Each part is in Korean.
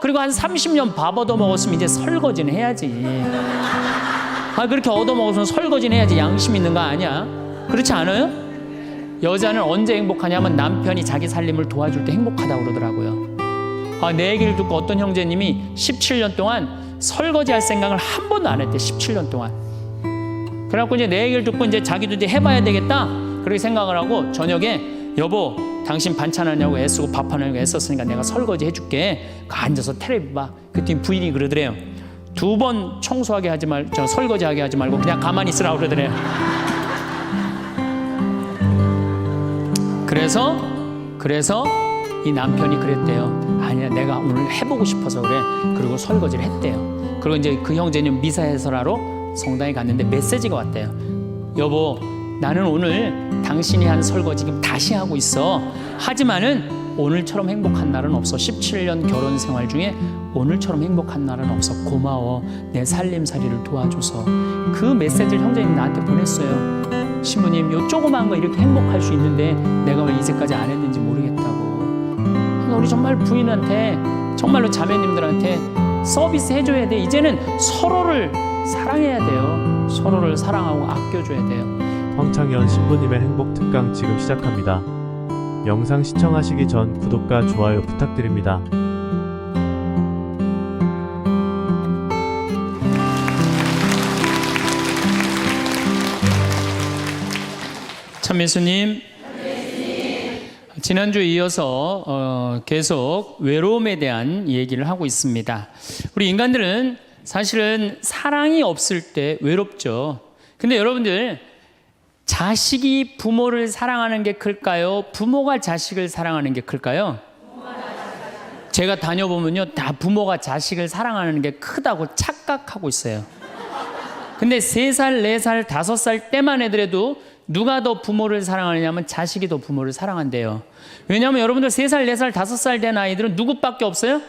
그리고 한 30년 밥 얻어먹었으면 이제 설거지는 해야지. 그렇게 얻어먹었으면 설거지는 해야지. 양심 있는 거 아니야? 그렇지 않아요? 여자는 언제 행복하냐면 남편이 자기 살림을 도와줄 때 행복하다고 그러더라고요. 내 얘기를 듣고 어떤 형제님이 17년 동안 설거지할 생각을 한 번도 안 했대. 17년 동안. 그래갖고 이제 내 얘기를 듣고 이제 자기도 이제 해봐야 되겠다 그렇게 생각을 하고 저녁에 여보 당신 반찬하냐고 애쓰고 밥하냐고 애썼으니까 내가 설거지 해줄게. 앉아서 텔레비 봐. 그때 부인이 그러더래요. 2번 청소하게 하지 저 설거지하게 하지 말고 그냥 가만히 있으라고 그러더래요. 그래서 이 남편이 그랬대요. 아니야 내가 오늘 해보고 싶어서 그래. 그리고 설거지를 했대요. 그리고 이제 그 형제님 미사 해설하러 성당에 갔는데 메시지가 왔대요. 여보 나는 오늘 당신이 한 설거지 지금 다시 하고 있어. 하지만은 오늘처럼 행복한 날은 없어. 17년 결혼 생활 중에 오늘처럼 행복한 날은 없어. 고마워. 내 살림살이를 도와줘서. 그 메시지를 형제님 나한테 보냈어요. 신부님 요 조그만 거 이렇게 행복할 수 있는데 내가 왜 이제까지 안 했는지 모르겠다고. 그러니까 우리 정말 부인한테 정말로 자매님들한테 서비스 해줘야 돼. 이제는 서로를 사랑해야 돼요. 서로를 사랑하고 아껴줘야 돼요. 황창현 신부님의 행복 특강 지금 시작합니다. 영상 시청하시기 전 구독과 좋아요 부탁드립니다. 참예수님, 지난주에 이어서 계속 외로움에 대한 얘기를 하고 있습니다. 우리 인간들은 사실은 사랑이 없을 때 외롭죠. 근데 여러분들 자식이 부모를 사랑하는 게 클까요? 부모가 자식을 사랑하는 게 클까요? 제가 다녀보면요 다 부모가 자식을 사랑하는 게 크다고 착각하고 있어요. 근데 3살, 4살, 5살 때만 애들에도 누가 더 부모를 사랑하느냐면 자식이 더 부모를 사랑한대요. 왜냐하면 여러분들 3살, 4살, 5살 된 아이들은 누구밖에 없어요?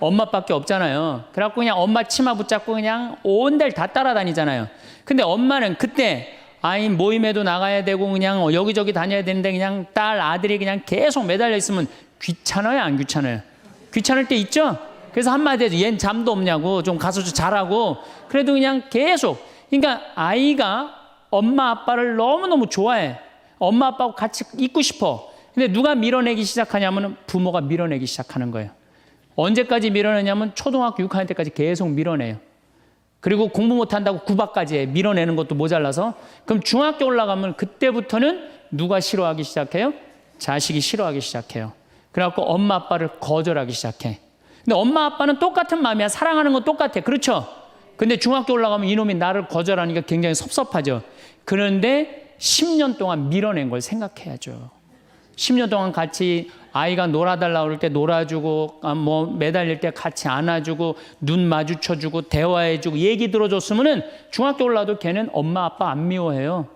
엄마밖에 없잖아요. 그래갖고 그냥 엄마 치마 붙잡고 그냥 온 데를 다 따라다니잖아요. 근데 엄마는 그때 아이 모임에도 나가야 되고 그냥 여기저기 다녀야 되는데 그냥 딸, 아들이 그냥 계속 매달려 있으면 귀찮아요? 안 귀찮아요? 귀찮을 때 있죠? 그래서 한마디 해서 얜 잠도 없냐고 좀 가서 좀 자라고. 그래도 그냥 계속. 그러니까 아이가 엄마 아빠를 너무너무 좋아해. 엄마 아빠하고 같이 있고 싶어. 근데 누가 밀어내기 시작하냐면 부모가 밀어내기 시작하는 거예요. 언제까지 밀어내냐면 초등학교 6학년 때까지 계속 밀어내요. 그리고 공부 못한다고 구박까지 해. 밀어내는 것도 모자라서. 그럼 중학교 올라가면 그때부터는 누가 싫어하기 시작해요? 자식이 싫어하기 시작해요. 그래갖고 엄마 아빠를 거절하기 시작해. 근데 엄마 아빠는 똑같은 마음이야. 사랑하는 건 똑같아. 그렇죠? 근데 중학교 올라가면 이놈이 나를 거절하니까 굉장히 섭섭하죠. 그런데 10년 동안 밀어낸 걸 생각해야죠. 10년 동안 같이 아이가 놀아달라고 그럴 때 놀아주고 뭐 매달릴 때 같이 안아주고 눈 마주쳐주고 대화해주고 얘기 들어줬으면은 중학교 올라도 걔는 엄마 아빠 안 미워해요.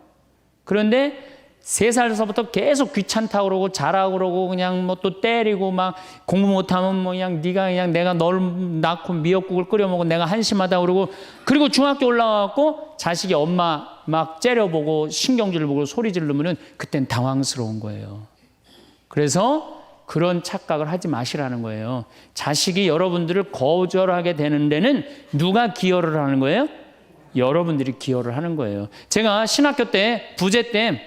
그런데 3살서부터 계속 귀찮다고 그러고 자라고 그러고 그냥 뭐 또 때리고 막 공부 못하면 뭐 그냥 네가 그냥 내가 널 낳고 미역국을 끓여 먹고 내가 한심하다 그러고. 그리고 중학교 올라가고 자식이 엄마 막 째려보고 신경질 보고 소리 지르면은 그땐 당황스러운 거예요. 그래서 그런 착각을 하지 마시라는 거예요. 자식이 여러분들을 거절하게 되는 데는 누가 기여를 하는 거예요? 여러분들이 기여를 하는 거예요. 제가 신학교 때 부제 때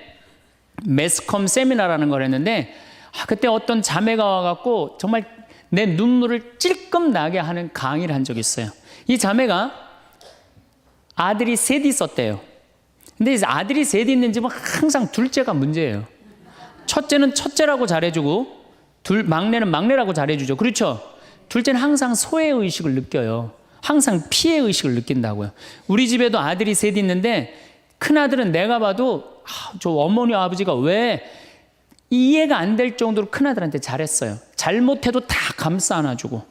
매스컴 세미나라는 걸 했는데 그때 어떤 자매가 와갖고 정말 내 눈물을 찔끔 나게 하는 강의를 한 적이 있어요. 이 자매가 아들이 셋 있었대요. 근데 아들이 셋 있는 집은 항상 둘째가 문제예요. 첫째는 첫째라고 잘해주고 막내는 막내라고 잘해주죠. 그렇죠? 둘째는 항상 소외의식을 느껴요. 항상 피해의식을 느낀다고요. 우리 집에도 아들이 셋 있는데 큰아들은 내가 봐도 저 어머니 아버지가 왜 이해가 안 될 정도로 큰아들한테 잘했어요. 잘못해도 다 감싸 안아주고.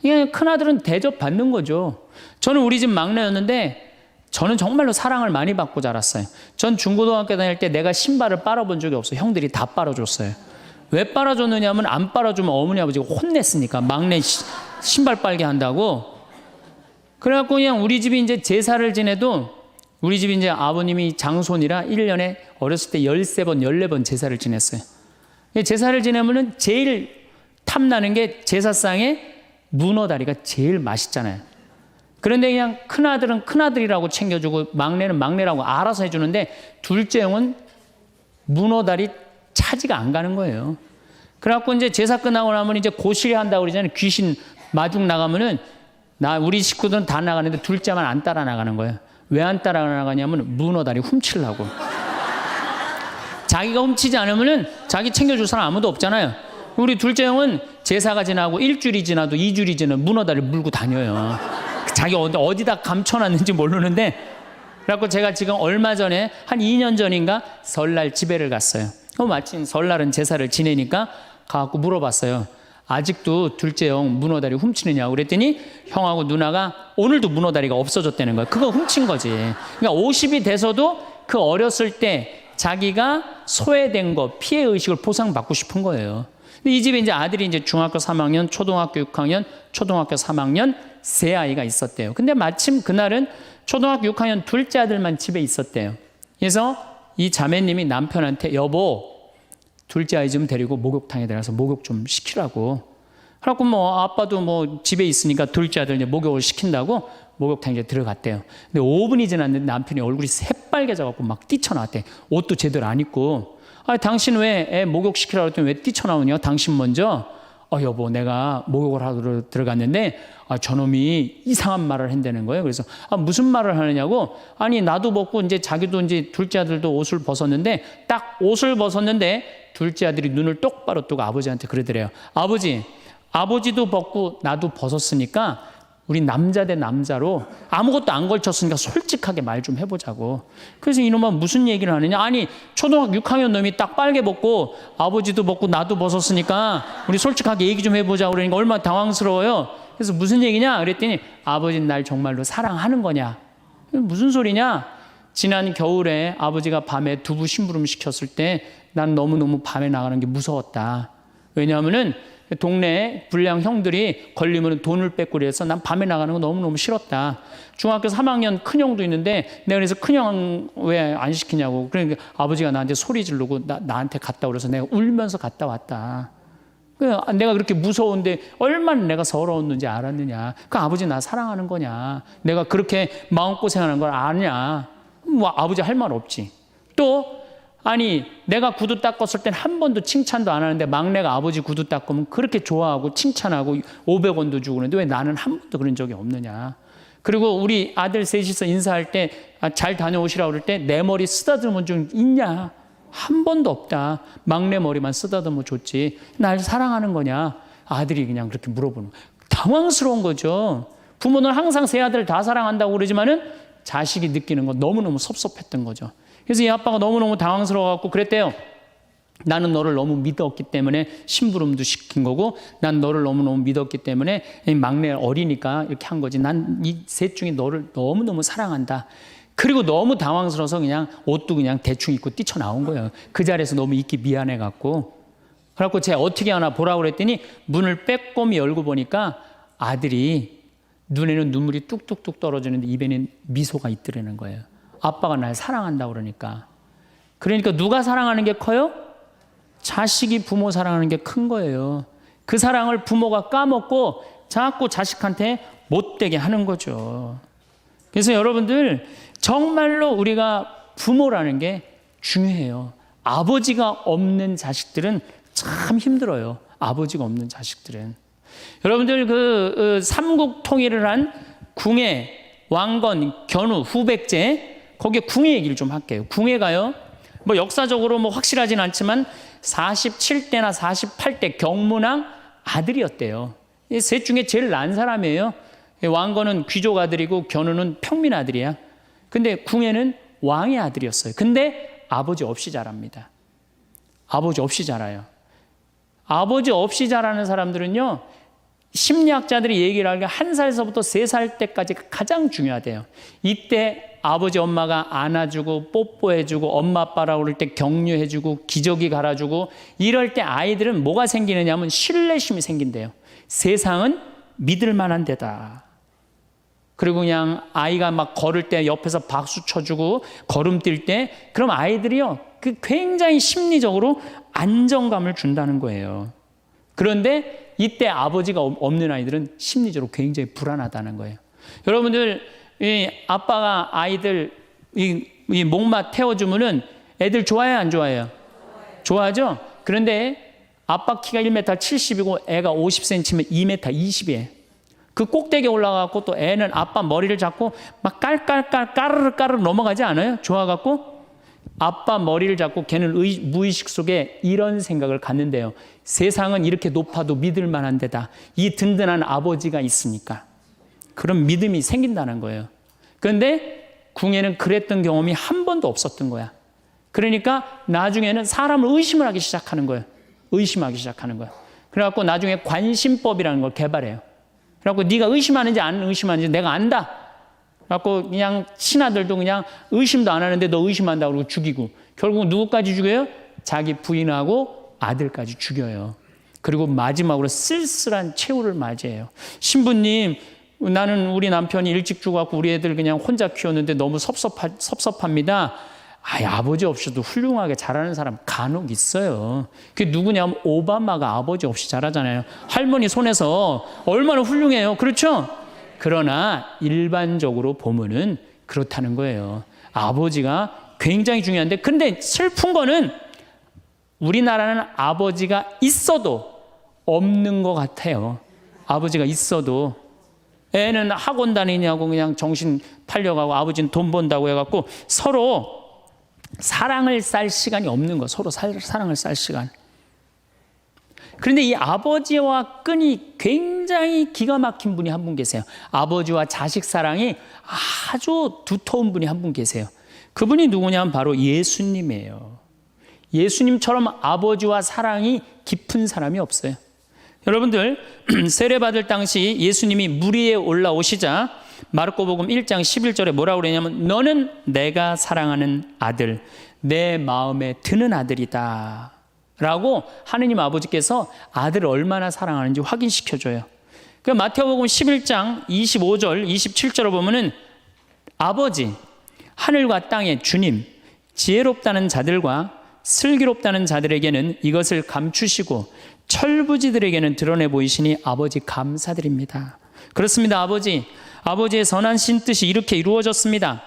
이게 큰아들은 대접받는 거죠. 저는 우리 집 막내였는데 저는 정말로 사랑을 많이 받고 자랐어요. 전 중고등학교 다닐 때 내가 신발을 빨아본 적이 없어요. 형들이 다 빨아줬어요. 왜 빨아줬느냐면 안 빨아주면 어머니 아버지가 혼냈으니까 막내 신발 빨게 한다고. 그래갖고 그냥 우리 집이 이제 제사를 지내도 우리 집이 이제 아버님이 장손이라 1년에 어렸을 때 13번, 14번 제사를 지냈어요. 제사를 지내면은 제일 탐나는 게 제사상에 문어다리가 제일 맛있잖아요. 그런데 그냥 큰아들은 큰아들이라고 챙겨주고 막내는 막내라고 알아서 해주는데 둘째 형은 문어다리 차지가 안 가는 거예요. 그래갖고 이제 제사 끝나고 나면 이제 고시리 한다고 그러잖아요. 귀신 마중 나가면은 우리 식구들은 다 나가는데 둘째만 안 따라 나가는 거예요. 왜 안 따라 나가냐면 문어다리 훔치려고. 자기가 훔치지 않으면은 자기 챙겨줄 사람 아무도 없잖아요. 우리 둘째 형은 제사가 지나고 일주일이 지나도 2주일이 지나도 문어다리 물고 다녀요. 자기 어디다 감춰놨는지 모르는데. 그래갖고 제가 지금 얼마 전에 한 2년 전인가 설날 집회를 갔어요. 마침 설날은 제사를 지내니까 가갖고 물어봤어요. 아직도 둘째 형 문어다리 훔치느냐고 그랬더니 형하고 누나가 오늘도 문어다리가 없어졌다는 거예요. 그거 훔친 거지. 그러니까 50이 돼서도 그 어렸을 때 자기가 소외된 거, 피해의식을 보상받고 싶은 거예요. 근데 이 집에 이제 아들이 이제 중학교 3학년, 초등학교 6학년, 초등학교 3학년 세 아이가 있었대요. 근데 마침 그날은 초등학교 6학년 둘째 아들만 집에 있었대요. 그래서 이 자매님이 남편한테 여보, 둘째 아이 좀 데리고 목욕탕에 들어가서 목욕 좀 시키라고. 그래갖고 뭐 아빠도 뭐 집에 있으니까 둘째 아들 이제 목욕을 시킨다고 목욕탕에 이제 들어갔대요. 근데 5분이 지났는데 남편이 얼굴이 새빨개져갖고 막 뛰쳐나왔대. 옷도 제대로 안 입고. 아, 당신 왜 애 목욕 시키라고 했더니 왜 뛰쳐나오냐? 당신 먼저. 여보, 내가 목욕을 하러 들어갔는데 저놈이 이상한 말을 한다는 거예요. 그래서 무슨 말을 하느냐고. 아니 나도 벗고 이제 자기도 이제 둘째 아들도 옷을 벗었는데 딱 옷을 벗었는데 둘째 아들이 눈을 똑바로 뜨고 아버지한테 그러더래요. 아버지도 벗고 나도 벗었으니까 우리 남자 대 남자로 아무것도 안 걸쳤으니까 솔직하게 말 좀 해보자고. 그래서 이놈은 무슨 얘기를 하느냐. 아니 초등학교 6학년 놈이 딱 빨개 벗고 아버지도 벗고 나도 벗었으니까 우리 솔직하게 얘기 좀 해보자고 그러니까 얼마나 당황스러워요. 그래서 무슨 얘기냐 그랬더니 아버지는 날 정말로 사랑하는 거냐. 무슨 소리냐. 지난 겨울에 아버지가 밤에 두부 심부름 시켰을 때 난 너무너무 밤에 나가는 게 무서웠다. 왜냐하면은 동네 불량 형들이 걸리면 돈을 뺏고 그래서 난 밤에 나가는 거 너무너무 싫었다. 중학교 3학년 큰형도 있는데 내가 그래서 큰형 왜 안 시키냐고. 그러니까 아버지가 나한테 소리 지르고 나한테 갔다 그래서 내가 울면서 갔다 왔다. 내가 그렇게 무서운데 얼마나 내가 서러웠는지 알았느냐. 그 아버지 나 사랑하는 거냐. 내가 그렇게 마음고생하는 걸 아냐. 뭐 아버지 할 말 없지. 또 아니 내가 구두 닦았을 땐 한 번도 칭찬도 안 하는데 막내가 아버지 구두 닦으면 그렇게 좋아하고 칭찬하고 500원도 주고 그러는데 왜 나는 한 번도 그런 적이 없느냐. 그리고 우리 아들 셋이서 인사할 때 잘 다녀오시라고 그럴 때 내 머리 쓰다듬은 좀 있냐. 한 번도 없다. 막내 머리만 쓰다듬어 줬지. 날 사랑하는 거냐. 아들이 그냥 그렇게 물어보는 거예요. 당황스러운 거죠. 부모는 항상 세 아들 다 사랑한다고 그러지만은 자식이 느끼는 건 너무너무 섭섭했던 거죠. 그래서 이 아빠가 너무너무 당황스러워갖고 그랬대요. 나는 너를 너무 믿었기 때문에 심부름도 시킨 거고 난 너를 너무너무 믿었기 때문에 막내 어리니까 이렇게 한 거지. 난 이 셋 중에 너를 너무너무 사랑한다. 그리고 너무 당황스러워서 그냥 옷도 그냥 대충 입고 뛰쳐나온 거예요. 그 자리에서 너무 있기 미안해갖고. 그래갖고 제가 어떻게 하나 보라고 그랬더니 문을 빼꼼히 열고 보니까 아들이 눈에는 눈물이 뚝뚝뚝 떨어지는데 입에는 미소가 있더라는 거예요. 아빠가 날 사랑한다고 그러니까. 그러니까 누가 사랑하는 게 커요? 자식이 부모 사랑하는 게 큰 거예요. 그 사랑을 부모가 까먹고 자꾸 자식한테 못되게 하는 거죠. 그래서 여러분들 정말로 우리가 부모라는 게 중요해요. 아버지가 없는 자식들은 참 힘들어요. 아버지가 없는 자식들은. 여러분들 그 삼국 통일을 한 궁예, 왕건, 견우, 후백제 거기에 궁예 얘기를 좀 할게요. 궁예가요. 뭐 역사적으로 뭐 확실하진 않지만 47대나 48대 경문왕 아들이었대요. 이 셋 중에 제일 난 사람이에요. 왕건은 귀족 아들이고 견우는 평민 아들이야. 근데 궁예는 왕의 아들이었어요. 근데 아버지 없이 자랍니다. 아버지 없이 자라요. 아버지 없이 자라는 사람들은요. 심리학자들이 얘기를 하기에 1살서부터 3살 때까지 가장 중요하대요. 이때 아버지 엄마가 안아주고 뽀뽀해주고 엄마 아빠라고 그럴 때 격려해주고 기저귀 갈아주고 이럴 때 아이들은 뭐가 생기느냐면 신뢰심이 생긴대요. 세상은 믿을 만한 데다. 그리고 그냥 아이가 막 걸을 때 옆에서 박수 쳐주고 걸음 뛸 때 그럼 아이들이요 그 굉장히 심리적으로 안정감을 준다는 거예요. 그런데 이때 아버지가 없는 아이들은 심리적으로 굉장히 불안하다는 거예요. 여러분들, 이 아빠가 아이들 이 목마 태워주면은 애들 좋아해요, 안 좋아해요? 좋아하죠? 그런데 아빠 키가 1m 70이고 애가 50cm면 2m 20이에요. 그 꼭대기에 올라가고 또 애는 아빠 머리를 잡고 막 까르르 넘어가지 않아요? 좋아갖고 아빠 머리를 잡고 걔는 무의식 속에 이런 생각을 갖는데요. 세상은 이렇게 높아도 믿을 만한 데다. 이 든든한 아버지가 있으니까. 그런 믿음이 생긴다는 거예요. 그런데 궁에는 그랬던 경험이 한 번도 없었던 거야. 그러니까 나중에는 사람을 의심을 하기 시작하는 거예요. 의심하기 시작하는 거예요. 그래갖고 나중에 관심법이라는 걸 개발해요. 그래갖고 네가 의심하는지 안 의심하는지 내가 안다. 그래갖고 그냥 친아들도 그냥 의심도 안 하는데 너 의심한다고 그러고 죽이고, 결국 누구까지 죽여요? 자기 부인하고 아들까지 죽여요. 그리고 마지막으로 쓸쓸한 최후를 맞이해요. 신부님, 나는 우리 남편이 일찍 죽어갖고 우리 애들 그냥 혼자 키웠는데 너무 섭섭합니다. 아버지 없이도 훌륭하게 자라는 사람 간혹 있어요. 그게 누구냐면 오바마가 아버지 없이 자라잖아요. 할머니 손에서 얼마나 훌륭해요. 그렇죠? 그러나 일반적으로 보면은 그렇다는 거예요. 아버지가 굉장히 중요한데, 근데 슬픈 거는 우리나라는 아버지가 있어도 없는 것 같아요. 아버지가 있어도 애는 학원 다니냐고 그냥 정신 팔려가고 아버지는 돈 번다고 해갖고 서로 사랑을 쌀 시간이 없는 거, 서로 사랑을 쌀 시간. 그런데 이 아버지와 끈이 굉장히 기가 막힌 분이 한 분 계세요. 아버지와 자식 사랑이 아주 두터운 분이 한 분 계세요. 그분이 누구냐면 바로 예수님이에요. 예수님처럼 아버지와 사랑이 깊은 사람이 없어요. 여러분들, 세례받을 당시 예수님이 물 위에 올라오시자 마르코복음 1장 11절에 뭐라고 그러냐면 너는 내가 사랑하는 아들, 내 마음에 드는 아들이다 라고 하느님 아버지께서 아들을 얼마나 사랑하는지 확인시켜줘요. 그 마태복음 11장 25절 27절을 보면은 아버지, 하늘과 땅의 주님, 지혜롭다는 자들과 슬기롭다는 자들에게는 이것을 감추시고 철부지들에게는 드러내 보이시니 아버지 감사드립니다. 그렇습니다. 아버지의 선한 신 뜻이 이렇게 이루어졌습니다.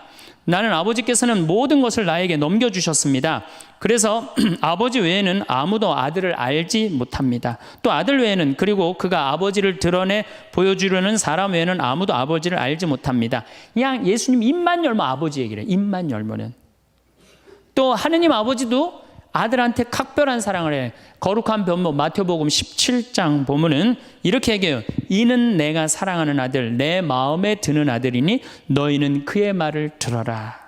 나는 아버지께서는 모든 것을 나에게 넘겨주셨습니다. 그래서 아버지 외에는 아무도 아들을 알지 못합니다. 또 아들 외에는, 그리고 그가 아버지를 드러내 보여주려는 사람 외에는 아무도 아버지를 알지 못합니다. 그냥 예수님 입만 열면 아버지 얘기를 해요. 입만 열면은. 또 하느님 아버지도 아들한테 각별한 사랑을 해. 거룩한 변모 마태복음 17장 보면은 이렇게 얘기해요. 이는 내가 사랑하는 아들, 내 마음에 드는 아들이니 너희는 그의 말을 들어라.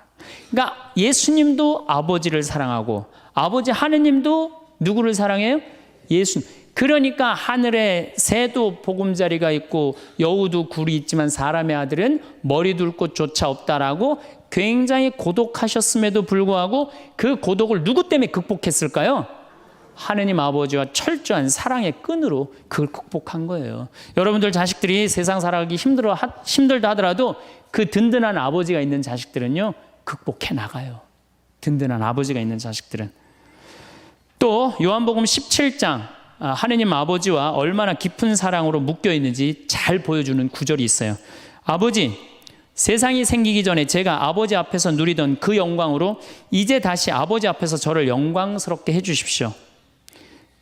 그러니까 예수님도 아버지를 사랑하고 아버지 하느님도 누구를 사랑해요? 예수님. 그러니까 하늘에 새도 보금자리가 있고 여우도 굴이 있지만 사람의 아들은 머리 둘 곳조차 없다라고 굉장히 고독하셨음에도 불구하고 그 고독을 누구 때문에 극복했을까요? 하느님 아버지와 철저한 사랑의 끈으로 그걸 극복한 거예요. 여러분들 자식들이 세상 살아가기 힘들다 하더라도 그 든든한 아버지가 있는 자식들은요, 극복해 나가요. 든든한 아버지가 있는 자식들은. 또 요한복음 17장 하느님 아버지와 얼마나 깊은 사랑으로 묶여 있는지 잘 보여주는 구절이 있어요. 아버지, 세상이 생기기 전에 제가 아버지 앞에서 누리던 그 영광으로 이제 다시 아버지 앞에서 저를 영광스럽게 해주십시오.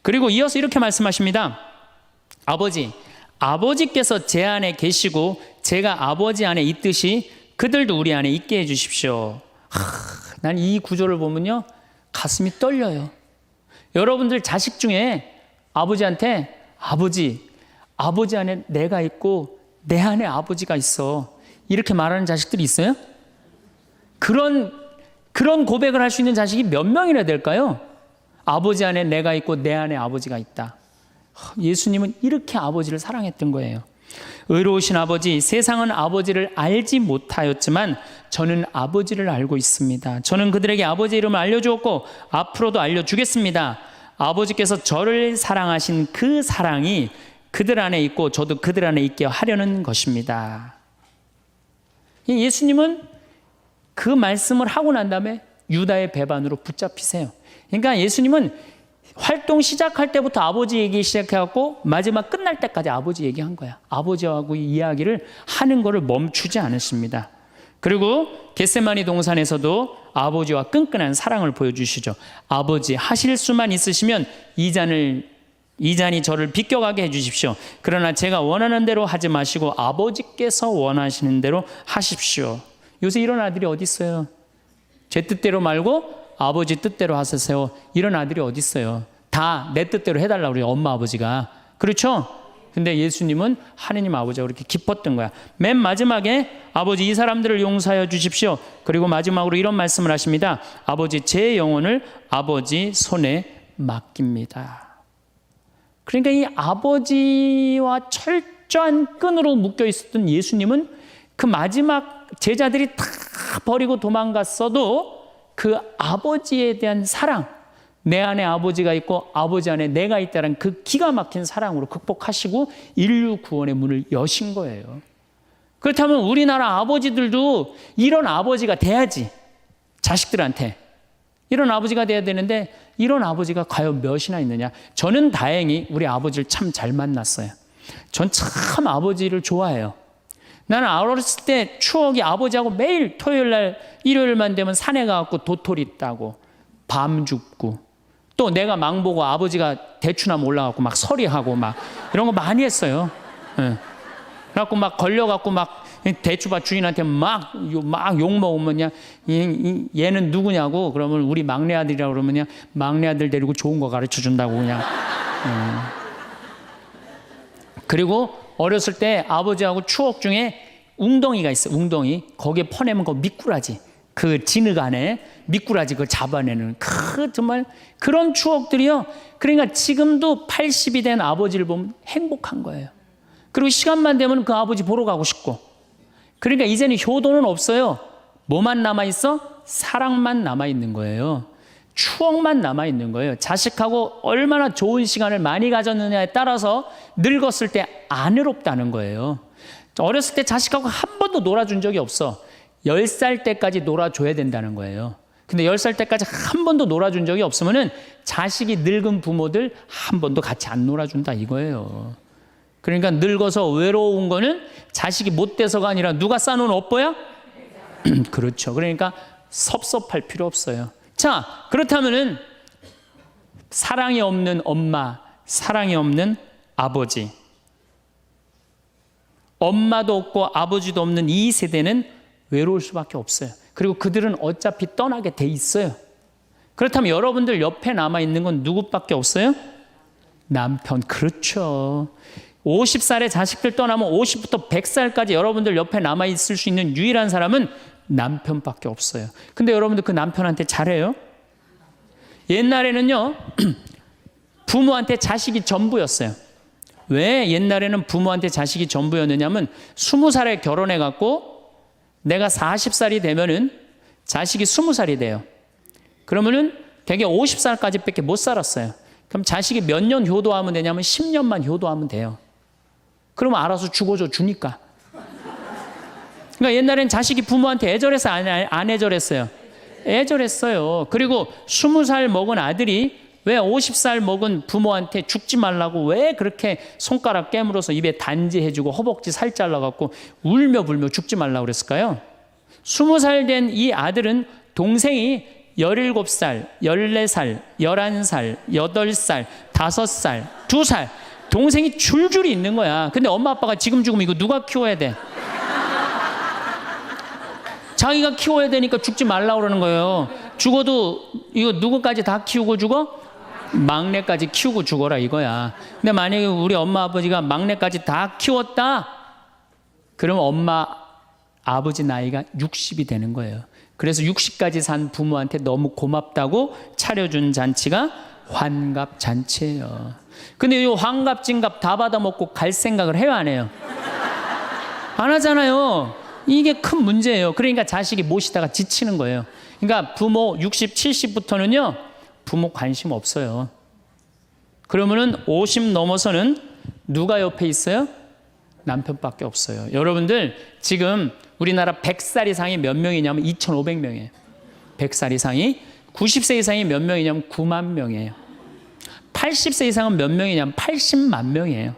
그리고 이어서 이렇게 말씀하십니다. 아버지께서 제 안에 계시고 제가 아버지 안에 있듯이 그들도 우리 안에 있게 해주십시오. 난 이 구절을 보면요, 가슴이 떨려요. 여러분들 자식 중에 아버지한테 아버지 안에 내가 있고 내 안에 아버지가 있어, 이렇게 말하는 자식들이 있어요? 그런 고백을 할 수 있는 자식이 몇 명이나 될까요? 아버지 안에 내가 있고 내 안에 아버지가 있다. 예수님은 이렇게 아버지를 사랑했던 거예요. 의로우신 아버지, 세상은 아버지를 알지 못하였지만 저는 아버지를 알고 있습니다. 저는 그들에게 아버지의 이름을 알려주었고 앞으로도 알려주겠습니다. 아버지께서 저를 사랑하신 그 사랑이 그들 안에 있고 저도 그들 안에 있게 하려는 것입니다. 예수님은 그 말씀을 하고 난 다음에 유다의 배반으로 붙잡히세요. 그러니까 예수님은 활동 시작할 때부터 아버지 얘기 시작해갖고 마지막 끝날 때까지 아버지 얘기한 거야. 아버지하고 이야기를 하는 거를 멈추지 않으십니다. 그리고 겟세마니 동산에서도 아버지와 끈끈한 사랑을 보여주시죠. 아버지, 하실 수만 있으시면 이 잔이 저를 비껴가게 해주십시오. 그러나 제가 원하는 대로 하지 마시고 아버지께서 원하시는 대로 하십시오. 요새 이런 아들이 어디 있어요? 제 뜻대로 말고 아버지 뜻대로 하세요. 이런 아들이 어디 있어요? 다 내 뜻대로 해달라고 그래요. 엄마 아버지가. 그렇죠? 근데 예수님은 하느님 아버지가 그렇게 기뻤던 거야. 맨 마지막에 아버지 이 사람들을 용서하여 주십시오. 그리고 마지막으로 이런 말씀을 하십니다. 아버지 제 영혼을 아버지 손에 맡깁니다. 그러니까 이 아버지와 철저한 끈으로 묶여 있었던 예수님은 그 마지막 제자들이 다 버리고 도망갔어도 그 아버지에 대한 사랑, 내 안에 아버지가 있고 아버지 안에 내가 있다는 그 기가 막힌 사랑으로 극복하시고 인류 구원의 문을 여신 거예요. 그렇다면 우리나라 아버지들도 이런 아버지가 돼야지. 자식들한테 이런 아버지가 돼야 되는데 이런 아버지가 과연 몇이나 있느냐. 저는 다행히 우리 아버지를 참 잘 만났어요. 전 참 아버지를 좋아해요. 나는 어렸을 때 추억이 아버지하고 매일 토요일 날 일요일만 되면 산에 가갖고 도토리 따고 밤 줍고 또 내가 망 보고 아버지가 대추나무 올라가고 막 서리하고 막 이런 거 많이 했어요. 예. 그래갖고 막 걸려갖고 막 대추밭 주인한테 막 욕 먹으면 얘는 누구냐고 그러면 우리 막내 아들이라고 그러면 그냥 막내 아들 데리고 좋은 거 가르쳐 준다고 그냥. 그리고 어렸을 때 아버지하고 추억 중에 웅덩이가 있어요. 웅덩이. 거기에 퍼내면 그 미꾸라지. 그 진흙 안에 미꾸라지 그걸 잡아내는 정말 그런 추억들이요. 그러니까 지금도 80이 된 아버지를 보면 행복한 거예요. 그리고 시간만 되면 그 아버지 보러 가고 싶고. 그러니까 이제는 효도는 없어요. 뭐만 남아있어? 사랑만 남아있는 거예요. 추억만 남아있는 거예요. 자식하고 얼마나 좋은 시간을 많이 가졌느냐에 따라서 늙었을 때 안 외롭다는 거예요. 어렸을 때 자식하고 한 번도 놀아준 적이 없어. 10살 때까지 놀아줘야 된다는 거예요. 근데 10살 때까지 한 번도 놀아준 적이 없으면은 자식이 늙은 부모들 한 번도 같이 안 놀아준다 이거예요. 그러니까 늙어서 외로운 거는 자식이 못 돼서가 아니라 누가 싸놓은 업보야? 그렇죠. 그러니까 섭섭할 필요 없어요. 자, 그렇다면은 사랑이 없는 엄마, 사랑이 없는 아버지, 엄마도 없고 아버지도 없는 이 세대는 외로울 수밖에 없어요. 그리고 그들은 어차피 떠나게 돼 있어요. 그렇다면 여러분들 옆에 남아있는 건 누구밖에 없어요? 남편. 그렇죠. 50살에 자식들 떠나면 50부터 100살까지 여러분들 옆에 남아있을 수 있는 유일한 사람은 남편밖에 없어요. 근데 여러분들 그 남편한테 잘해요? 옛날에는요 부모한테 자식이 전부였어요. 왜 옛날에는 부모한테 자식이 전부였느냐면 20살에 결혼해갖고 내가 40살이 되면은 자식이 20살이 돼요. 그러면은 되게 50살까지 밖에 못 살았어요. 그럼 자식이 몇 년 효도하면 되냐면 10년만 효도하면 돼요. 그러면 알아서 죽어줘 주니까. 그러니까 옛날엔 자식이 부모한테 애절해서 안 애절했어요? 애절했어요. 그리고 20살 먹은 아들이 왜 50살 먹은 부모한테 죽지 말라고 왜 그렇게 손가락 깨물어서 입에 단지해주고 허벅지 살 잘라갖고 울며 불며 죽지 말라고 그랬을까요? 20살 된 이 아들은 동생이 17살, 14살, 11살, 8살, 5살, 2살 동생이 줄줄이 있는 거야. 근데 엄마 아빠가 지금 죽으면 이거 누가 키워야 돼? 자기가 키워야 되니까 죽지 말라고 그러는 거예요. 죽어도 이거 누구까지 다 키우고 죽어? 막내까지 키우고 죽어라 이거야. 근데 만약에 우리 엄마 아버지가 막내까지 다 키웠다? 그럼 엄마 아버지 나이가 60이 되는 거예요. 그래서 60까지 산 부모한테 너무 고맙다고 차려준 잔치가 환갑잔치예요. 근데 이 환갑진갑 다 받아먹고 갈 생각을 해요 안 해요? 안 하잖아요. 이게 큰 문제예요. 그러니까 자식이 모시다가 지치는 거예요. 그러니까 부모 60, 70부터는요 부모 관심 없어요. 그러면은 50 넘어서는 누가 옆에 있어요? 남편밖에 없어요. 여러분들 지금 우리나라 100살 이상이 몇 명이냐면 2,500명이에요. 100살 이상이 90세 이상이 몇 명이냐면 9만 명이에요. 80세 이상은 몇 명이냐면 80만 명이에요.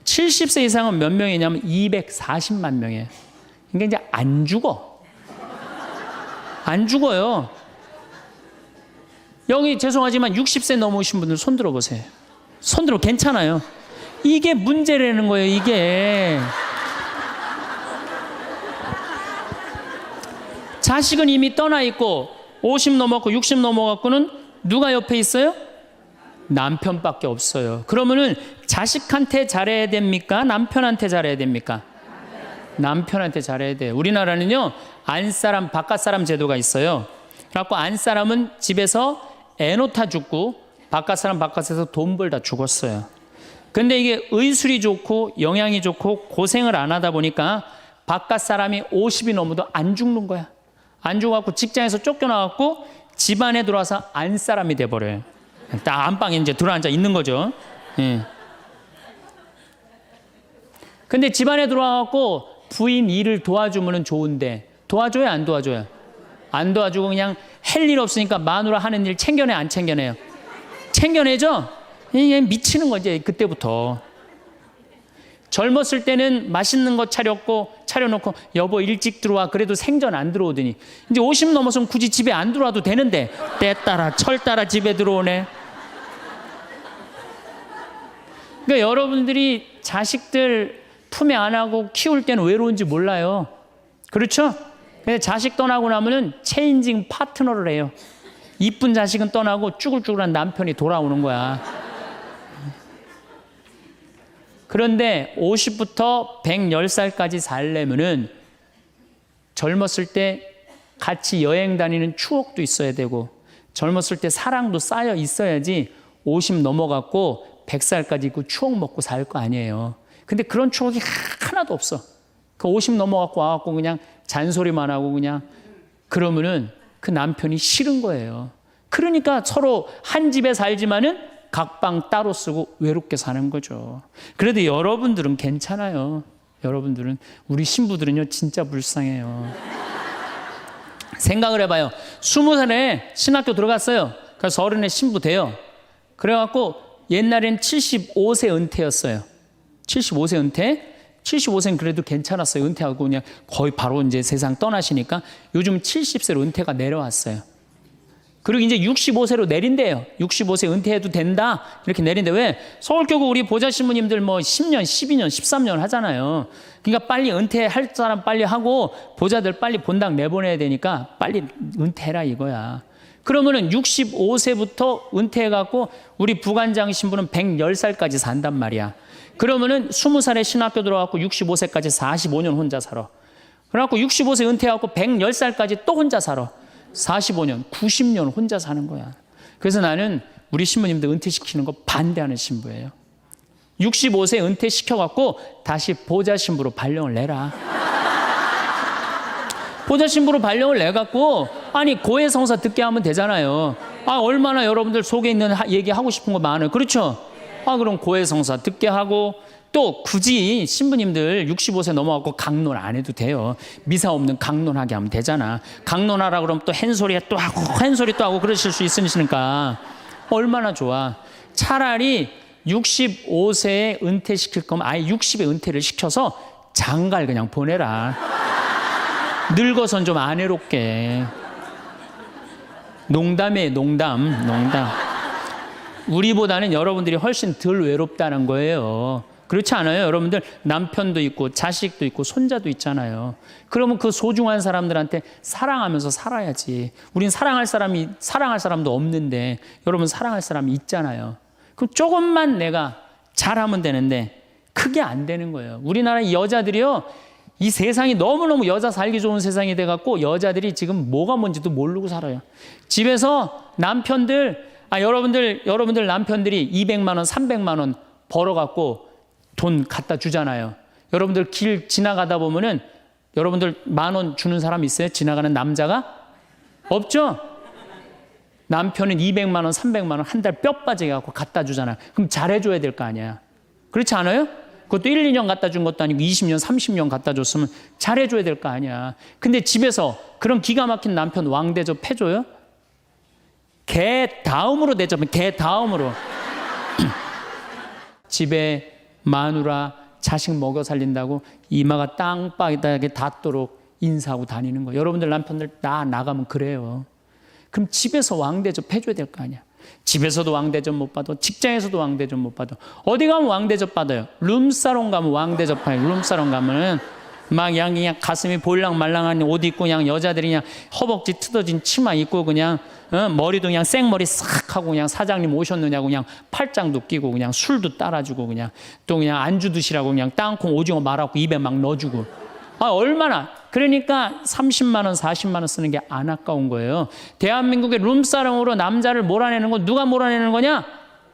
70세 이상은 몇 명이냐면 240만 명이에요. 그러니까 이제 안 죽어. 안 죽어요. 여기 죄송하지만 60세 넘으신 분들 손 들어보세요. 손 들어. 괜찮아요. 이게 문제라는 거예요. 이게. 자식은 이미 떠나 있고 50 넘었고 60 넘어갖고는 누가 옆에 있어요? 남편밖에 없어요. 그러면은 자식한테 잘해야 됩니까? 남편한테 잘해야 됩니까? 남편한테 잘해야 돼요. 우리나라는요, 안사람, 바깥사람 제도가 있어요. 그래갖고 안사람은 집에서 애 놓다 죽고 바깥사람 바깥에서 돈 벌다 죽었어요. 근데 이게 의술이 좋고 영양이 좋고 고생을 안 하다 보니까 바깥사람이 50이 넘어도 안 죽는 거야. 안 죽어갖고 직장에서 쫓겨나갖고 집안에 들어와서 안사람이 돼버려요. 딱 안방에 이제 들어앉아 있는 거죠. 예. 근데 집안에 들어와갖고 부인 일을 도와주면 좋은데 도와줘요, 안 도와줘요? 안 도와주고 그냥 할 일 없으니까 마누라 하는 일 챙겨내, 안 챙겨내요? 챙겨내죠? 이게 미치는 거지, 그때부터. 젊었을 때는 맛있는 거 차려놓고 여보 일찍 들어와. 그래도 생전 안 들어오더니 이제 50 넘어서면 굳이 집에 안 들어와도 되는데 때 따라 철 따라 집에 들어오네. 그러니까 여러분들이 자식들 품에 안 하고 키울 때는 외로운지 몰라요. 그렇죠? 근데 자식 떠나고 나면은 체인징 파트너를 해요. 이쁜 자식은 떠나고 쭈글쭈글한 남편이 돌아오는 거야. 그런데 50부터 110살까지 살려면은 젊었을 때 같이 여행 다니는 추억도 있어야 되고 젊었을 때 사랑도 쌓여 있어야지 50 넘어갔고 100살까지 그 추억 먹고 살 거 아니에요. 근데 그런 추억이 하나도 없어. 그 50 넘어갖고 와갖고 그냥 잔소리만 하고 그냥 그러면은 그 남편이 싫은 거예요. 그러니까 서로 한 집에 살지만은 각방 따로 쓰고 외롭게 사는 거죠. 그래도 여러분들은 괜찮아요. 여러분들은, 우리 신부들은요 진짜 불쌍해요. 생각을 해봐요. 20살에 신학교 들어갔어요. 그래서 30에 신부 돼요. 그래갖고 옛날엔 75세 은퇴였어요. 75세 은퇴. 75세는 그래도 괜찮았어요. 은퇴하고 그냥 거의 바로 이제 세상 떠나시니까 요즘 70세로 은퇴가 내려왔어요. 그리고 이제 65세로 내린대요. 65세 은퇴해도 된다. 이렇게 내린대. 왜? 서울교구 우리 보좌 신부님들 뭐 10년, 12년, 13년 하잖아요. 그러니까 빨리 은퇴할 사람 빨리 하고 보좌들 빨리 본당 내보내야 되니까 빨리 은퇴해라 이거야. 그러면은 65세부터 은퇴해갖고 우리 부관장 신부는 110살까지 산단 말이야. 그러면은 20살에 신학교 들어갖고 65세까지 45년 혼자 살아. 그래갖고 65세 은퇴해갖고 110살까지 또 혼자 살아. 45년, 90년 혼자 사는 거야. 그래서 나는 우리 신부님들 은퇴시키는 거 반대하는 신부예요. 65세 은퇴시켜갖고 다시 보좌 신부로 발령을 내라. 보좌 신부로 발령을 내갖고 아니 고해성사 듣게 하면 되잖아요. 아 얼마나 여러분들 속에 있는 얘기 하고 싶은 거 많아요. 그렇죠? 아 그럼 고해성사 듣게 하고 또 굳이 신부님들 65세 넘어가고 강론 안 해도 돼요. 미사 없는 강론하게 하면 되잖아. 강론하라 그러면 또 한 또 하고 한 또 하고 그러실 수 있으니까 얼마나 좋아. 차라리 65세에 은퇴시킬 거면 아예 60에 은퇴를 시켜서 장가를 그냥 보내라. 늙어선 좀 안 외롭게. 농담이에요. 농담. 우리보다는 여러분들이 훨씬 덜 외롭다는 거예요. 그렇지 않아요? 여러분들 남편도 있고 자식도 있고 손자도 있잖아요. 그러면 그 소중한 사람들한테 사랑하면서 살아야지. 우린 사랑할 사람도 없는데 여러분 사랑할 사람이 있잖아요. 그럼 조금만 내가 잘하면 되는데 그게 안 되는 거예요. 우리나라 여자들이요. 이 세상이 너무너무 여자 살기 좋은 세상이 돼갖고 여자들이 지금 뭐가 뭔지도 모르고 살아요. 집에서 남편들, 여러분들 남편들이 200만 원, 300만 원 벌어갖고 돈 갖다 주잖아요. 여러분들 길 지나가다 보면은 여러분들 10,000원 주는 사람 있어요? 지나가는 남자가? 없죠? 남편은 200만 원, 300만 원 한 달 뼈 빠지게 갖고 갖다 주잖아요. 그럼 잘해줘야 될 거 아니야. 그렇지 않아요? 그것도 1, 2년 갖다 준 것도 아니고 20년, 30년 갖다 줬으면 잘해줘야 될 거 아니야. 근데 집에서 그런 기가 막힌 남편 왕 대접 해줘요? 개 다음으로 대접은 개 다음으로. 집에 마누라 자식 먹여 살린다고 이마가 땅바닥에 닿도록 인사하고 다니는 거예요. 여러분들 남편들 다 나가면 그래요. 그럼 집에서 왕대접 해줘야 될 거 아니야. 집에서도 왕대접 못 받아, 직장에서도 왕대접 못 받아. 어디 가면 왕대접 받아요. 룸사롱 가면 왕대접 받아요. 룸사롱 가면 막 그냥 가슴이 볼랑말랑한 옷 입고 그냥 여자들이 그냥 허벅지 트어진 치마 입고 그냥 머리도 그냥 생머리 싹 하고 그냥 사장님 오셨느냐고 그냥 팔짱도 끼고 그냥 술도 따라주고 그냥 또 그냥 안주 드시라고 그냥 땅콩 오징어 말아갖고 입에 막 넣어주고. 얼마나. 그러니까 30만 원 40만 원 쓰는 게 안 아까운 거예요. 대한민국의 룸사롱으로 남자를 몰아내는 건 누가 몰아내는 거냐?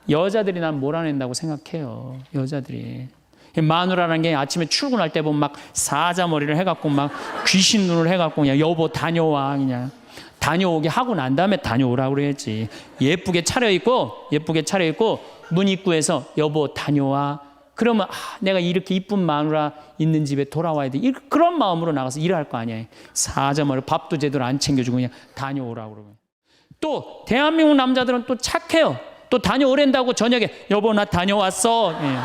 여자들이 난 몰아낸다고 생각해요. 여자들이. 마누라라는 게 아침에 출근할 때 보면 막 사자머리를 해갖고 막 귀신 눈을 해갖고 그냥 여보 다녀와 그냥 다녀오게 하고 난 다음에 다녀오라고 그래야지. 예쁘게 차려입고 문 입구에서 여보 다녀와. 그러면 내가 이렇게 이쁜 마누라 있는 집에 돌아와야 돼. 그런 마음으로 나가서 일을 할 거 아니에요. 사자머리 밥도 제대로 안 챙겨주고 그냥 다녀오라고 그러고. 또 대한민국 남자들은 또 착해요. 또 다녀오랜다고 저녁에 여보 나 다녀왔어. 예.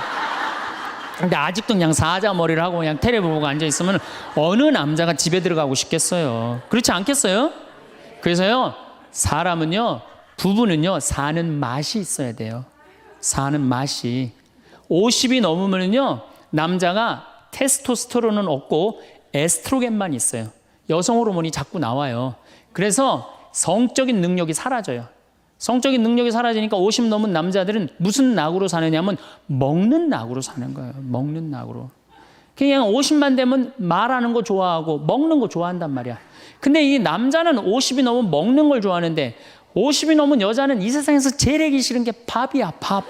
근데 아직도 그냥 사자머리를 하고 그냥 텔레비 보고 앉아있으면 어느 남자가 집에 들어가고 싶겠어요. 그렇지 않겠어요? 그래서요, 사람은요, 부부는요, 사는 맛이 있어야 돼요. 사는 맛이. 50이 넘으면요, 남자가 테스토스테론은 없고 에스트로겐만 있어요. 여성 호르몬이 자꾸 나와요. 그래서 성적인 능력이 사라져요. 성적인 능력이 사라지니까 50 넘은 남자들은 무슨 낙으로 사느냐면 먹는 낙으로 사는 거예요. 먹는 낙으로. 그냥 50만 되면 말하는 거 좋아하고 먹는 거 좋아한단 말이야. 근데 이 남자는 50이 넘으면 먹는 걸 좋아하는데 50이 넘은 여자는 이 세상에서 제일 하기 싫은 게 밥이야, 밥.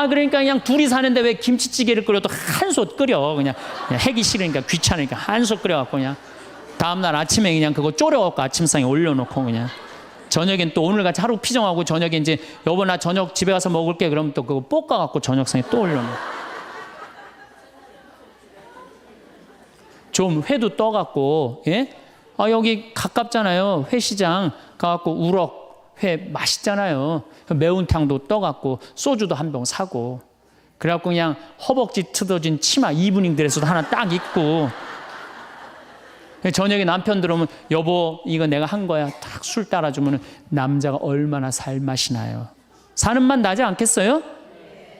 그러니까 그냥 둘이 사는데 왜 김치찌개를 끓여도 한솥 끓여. 그냥 하기 싫으니까 귀찮으니까 한솥 끓여갖고 그냥 다음날 아침에 그냥 그거 졸여갖고 아침상에 올려놓고 그냥 저녁엔 또 오늘같이 하루 피정하고 저녁에 이제 여보 나 저녁 집에 가서 먹을게 그러면 또 그거 볶아갖고 저녁상에 또 올려놓고 좀 회도 떠갖고 예? 여기 가깝잖아요. 회시장 가갖고 우럭 회 맛있잖아요. 매운탕도 떠갖고 소주도 한 병 사고 그래갖고 그냥 허벅지 트어진 치마 이브닝 드레스도 하나 딱 입고 저녁에 남편 들어오면 여보 이거 내가 한 거야 딱 술 따라주면 남자가 얼마나 살맛이 나요. 사는 맛 나지 않겠어요?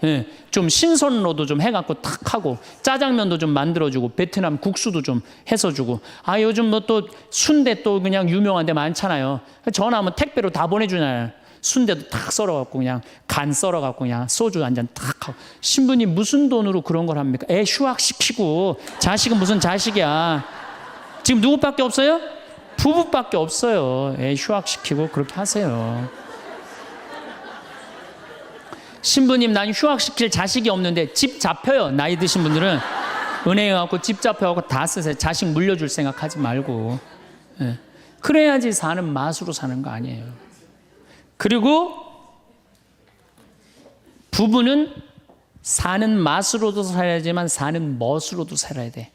네, 좀 신선로도 좀 해갖고 탁 하고 짜장면도 좀 만들어주고 베트남 국수도 좀 해서 주고 요즘 뭐 또 순대 또 그냥 유명한 데 많잖아요. 전화하면 택배로 다 보내주잖아요. 순대도 탁 썰어갖고 그냥 간 썰어갖고 그냥 소주 한 잔 탁 하고 신부님 무슨 돈으로 그런 걸 합니까? 애 휴학시키고 자식은 무슨 자식이야. 지금 누구밖에 없어요? 부부밖에 없어요. 애 휴학시키고 그렇게 하세요. 신부님 난 휴학시킬 자식이 없는데 집 잡혀요. 나이 드신 분들은 은행에 가고 집 잡혀갖고 다 쓰세요. 자식 물려줄 생각하지 말고. 예. 그래야지 사는 맛으로 사는 거 아니에요. 그리고 부부는 사는 맛으로도 살아야지만 사는 멋으로도 살아야 돼.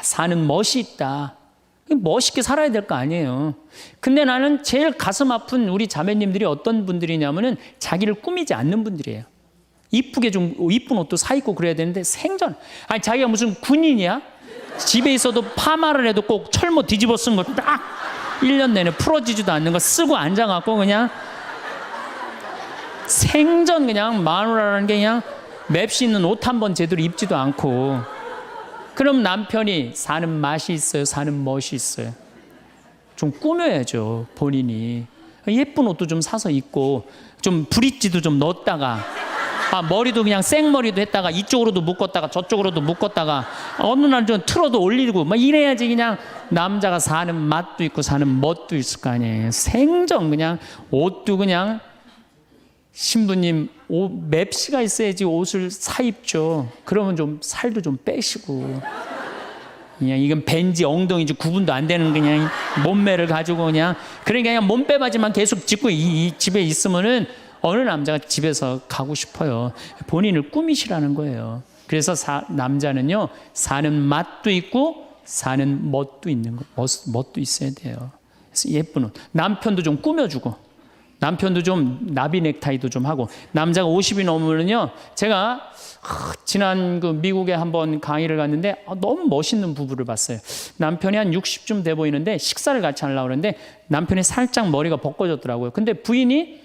사는 멋이 있다. 멋있게 살아야 될 거 아니에요. 근데 나는 제일 가슴 아픈 우리 자매님들이 어떤 분들이냐면은 자기를 꾸미지 않는 분들이에요. 이쁘게 좀 이쁜 옷도 사 입고 그래야 되는데 생전 자기가 무슨 군인이야? 집에 있어도 파마를 해도 꼭 철모 뒤집어 쓴 거 딱 1년 내내 풀어지지도 않는 거 쓰고 앉아갖고 그냥 생전 그냥 마누라라는 게 그냥 맵시 있는 옷 한 번 제대로 입지도 않고 그럼 남편이 사는 맛이 있어요? 사는 멋이 있어요? 좀 꾸며야죠, 본인이. 예쁜 옷도 좀 사서 입고, 좀 브릿지도 좀 넣었다가, 머리도 그냥 생머리도 했다가, 이쪽으로도 묶었다가, 저쪽으로도 묶었다가, 어느 날 좀 틀어도 올리고, 막 이래야지 그냥 남자가 사는 맛도 있고, 사는 멋도 있을 거 아니에요. 생전 그냥 옷도 그냥 신부님 맵시가 있어야지 옷을 사 입죠. 그러면 좀 살도 좀 빼시고 그냥 이건 벤지 엉덩이지 구분도 안 되는 그냥 몸매를 가지고 그냥 그러니까 그냥 몸빼바지만 계속 짚고 이 집에 있으면은 어느 남자가 집에서 가고 싶어요. 본인을 꾸미시라는 거예요. 그래서 남자는요 사는 맛도 있고 사는 멋도 있는 거 멋도 있어야 돼요. 예쁜 옷. 남편도 좀 꾸며주고, 남편도 좀 나비 넥타이도 좀 하고. 남자가 50이 넘으면요, 제가 지난 그 미국에 한번 강의를 갔는데 너무 멋있는 부부를 봤어요. 남편이 한 60쯤 돼 보이는데 식사를 같이 하려고 그러는데 남편이 살짝 머리가 벗겨졌더라고요. 근데 부인이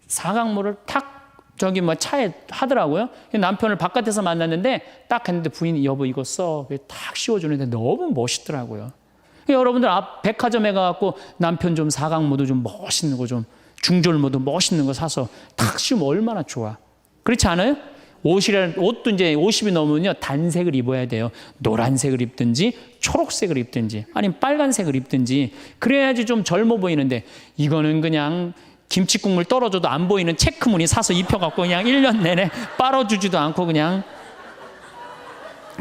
사각모를 탁 저기 뭐 차에 하더라고요. 남편을 바깥에서 만났는데 딱 했는데 부인이 여보 이거 써. 탁 씌워주는데 너무 멋있더라고요. 여러분들 앞 백화점에 가갖고 남편 좀 사각모도 좀 멋있는 거 좀 중절모도 멋있는 거 사서 탁 씌우면 얼마나 좋아. 그렇지 않아요? 옷도 이제 50이 넘으면요 단색을 입어야 돼요. 노란색을 입든지 초록색을 입든지 아니면 빨간색을 입든지 그래야지 좀 젊어 보이는데 이거는 그냥 김치국물 떨어져도 안 보이는 체크무늬 사서 입혀갖고 그냥 1년 내내 빨아주지도 않고 그냥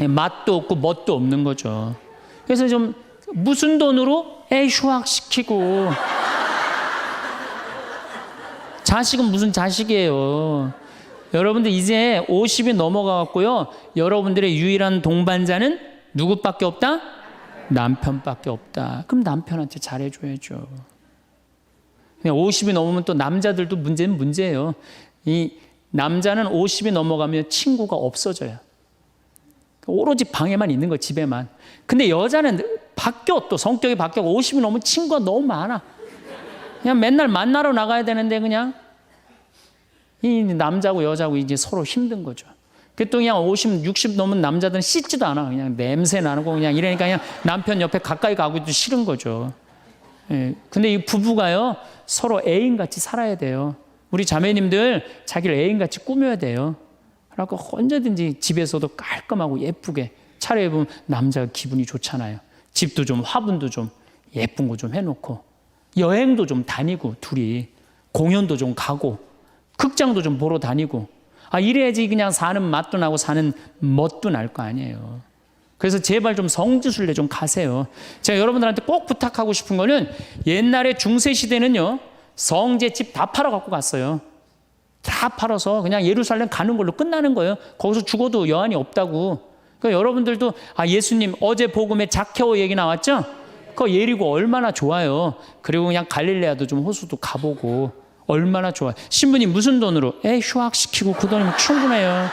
맛도 없고 멋도 없는 거죠. 그래서 좀 무슨 돈으로 애 휴학시키고 자식은 무슨 자식이에요. 여러분들 이제 50이 넘어가갖고요. 여러분들의 유일한 동반자는 누구밖에 없다? 남편밖에 없다. 그럼 남편한테 잘해줘야죠. 50이 넘으면 또 남자들도 문제는 문제예요. 이 남자는 50이 넘어가면 친구가 없어져요. 오로지 방에만 있는 거, 집에만. 근데 여자는 바뀌어, 또 성격이 바뀌어. 50이 넘으면 친구가 너무 많아. 그냥 맨날 만나러 나가야 되는데 그냥 이 남자고 여자고 이제 서로 힘든 거죠. 또 그냥 50, 60 넘은 남자들은 씻지도 않아. 그냥 냄새 나고 그냥 이러니까 그냥 남편 옆에 가까이 가기도 싫은 거죠. 예. 근데 이 부부가요, 서로 애인같이 살아야 돼요. 우리 자매님들 자기를 애인같이 꾸며야 돼요. 그래갖고 언제든지 집에서도 깔끔하고 예쁘게 차려입으면 남자가 기분이 좋잖아요. 집도 좀 화분도 좀 예쁜 거 좀 해놓고 여행도 좀 다니고 둘이 공연도 좀 가고 극장도 좀 보러 다니고 이래야지 그냥 사는 맛도 나고 사는 멋도 날 거 아니에요. 그래서 제발 좀 성지순례 좀 가세요. 제가 여러분들한테 꼭 부탁하고 싶은 거는 옛날에 중세시대는요 성제 집 다 팔아 갖고 갔어요. 다 팔아서 그냥 예루살렘 가는 걸로 끝나는 거예요. 거기서 죽어도 여한이 없다고. 그러니까 여러분들도 예수님 어제 복음에 자케오 얘기 나왔죠? 그 예리고 얼마나 좋아요. 그리고 그냥 갈릴레아도 좀 호수도 가보고 얼마나 좋아요. 신부님 무슨 돈으로? 휴학시키고 그 돈이면 충분해요.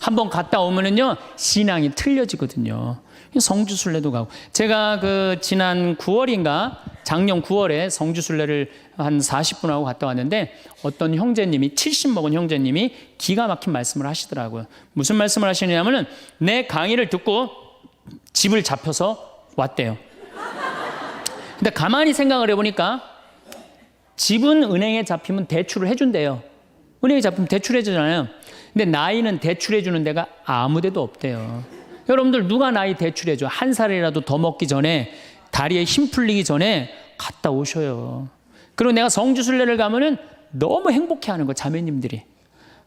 한번 갔다 오면은요 신앙이 틀려지거든요. 성주순례도 가고 제가 그 지난 9월인가 작년 9월에 성주순례를 한 40분 하고 갔다 왔는데 어떤 형제님이 70 먹은 형제님이 기가 막힌 말씀을 하시더라고요. 무슨 말씀을 하시냐면은 내 강의를 듣고 집을 잡혀서 왔대요. 근데 가만히 생각을 해보니까 집은 은행에 잡히면 대출을 해준대요. 은행에 잡히면 대출해주잖아요. 근데 나이는 대출해주는 데가 아무 데도 없대요. 여러분들 누가 나이 대출해줘? 한 살이라도 더 먹기 전에 다리에 힘 풀리기 전에 갔다 오셔요. 그리고 내가 성주순례를 가면은 너무 행복해하는 거 자매님들이.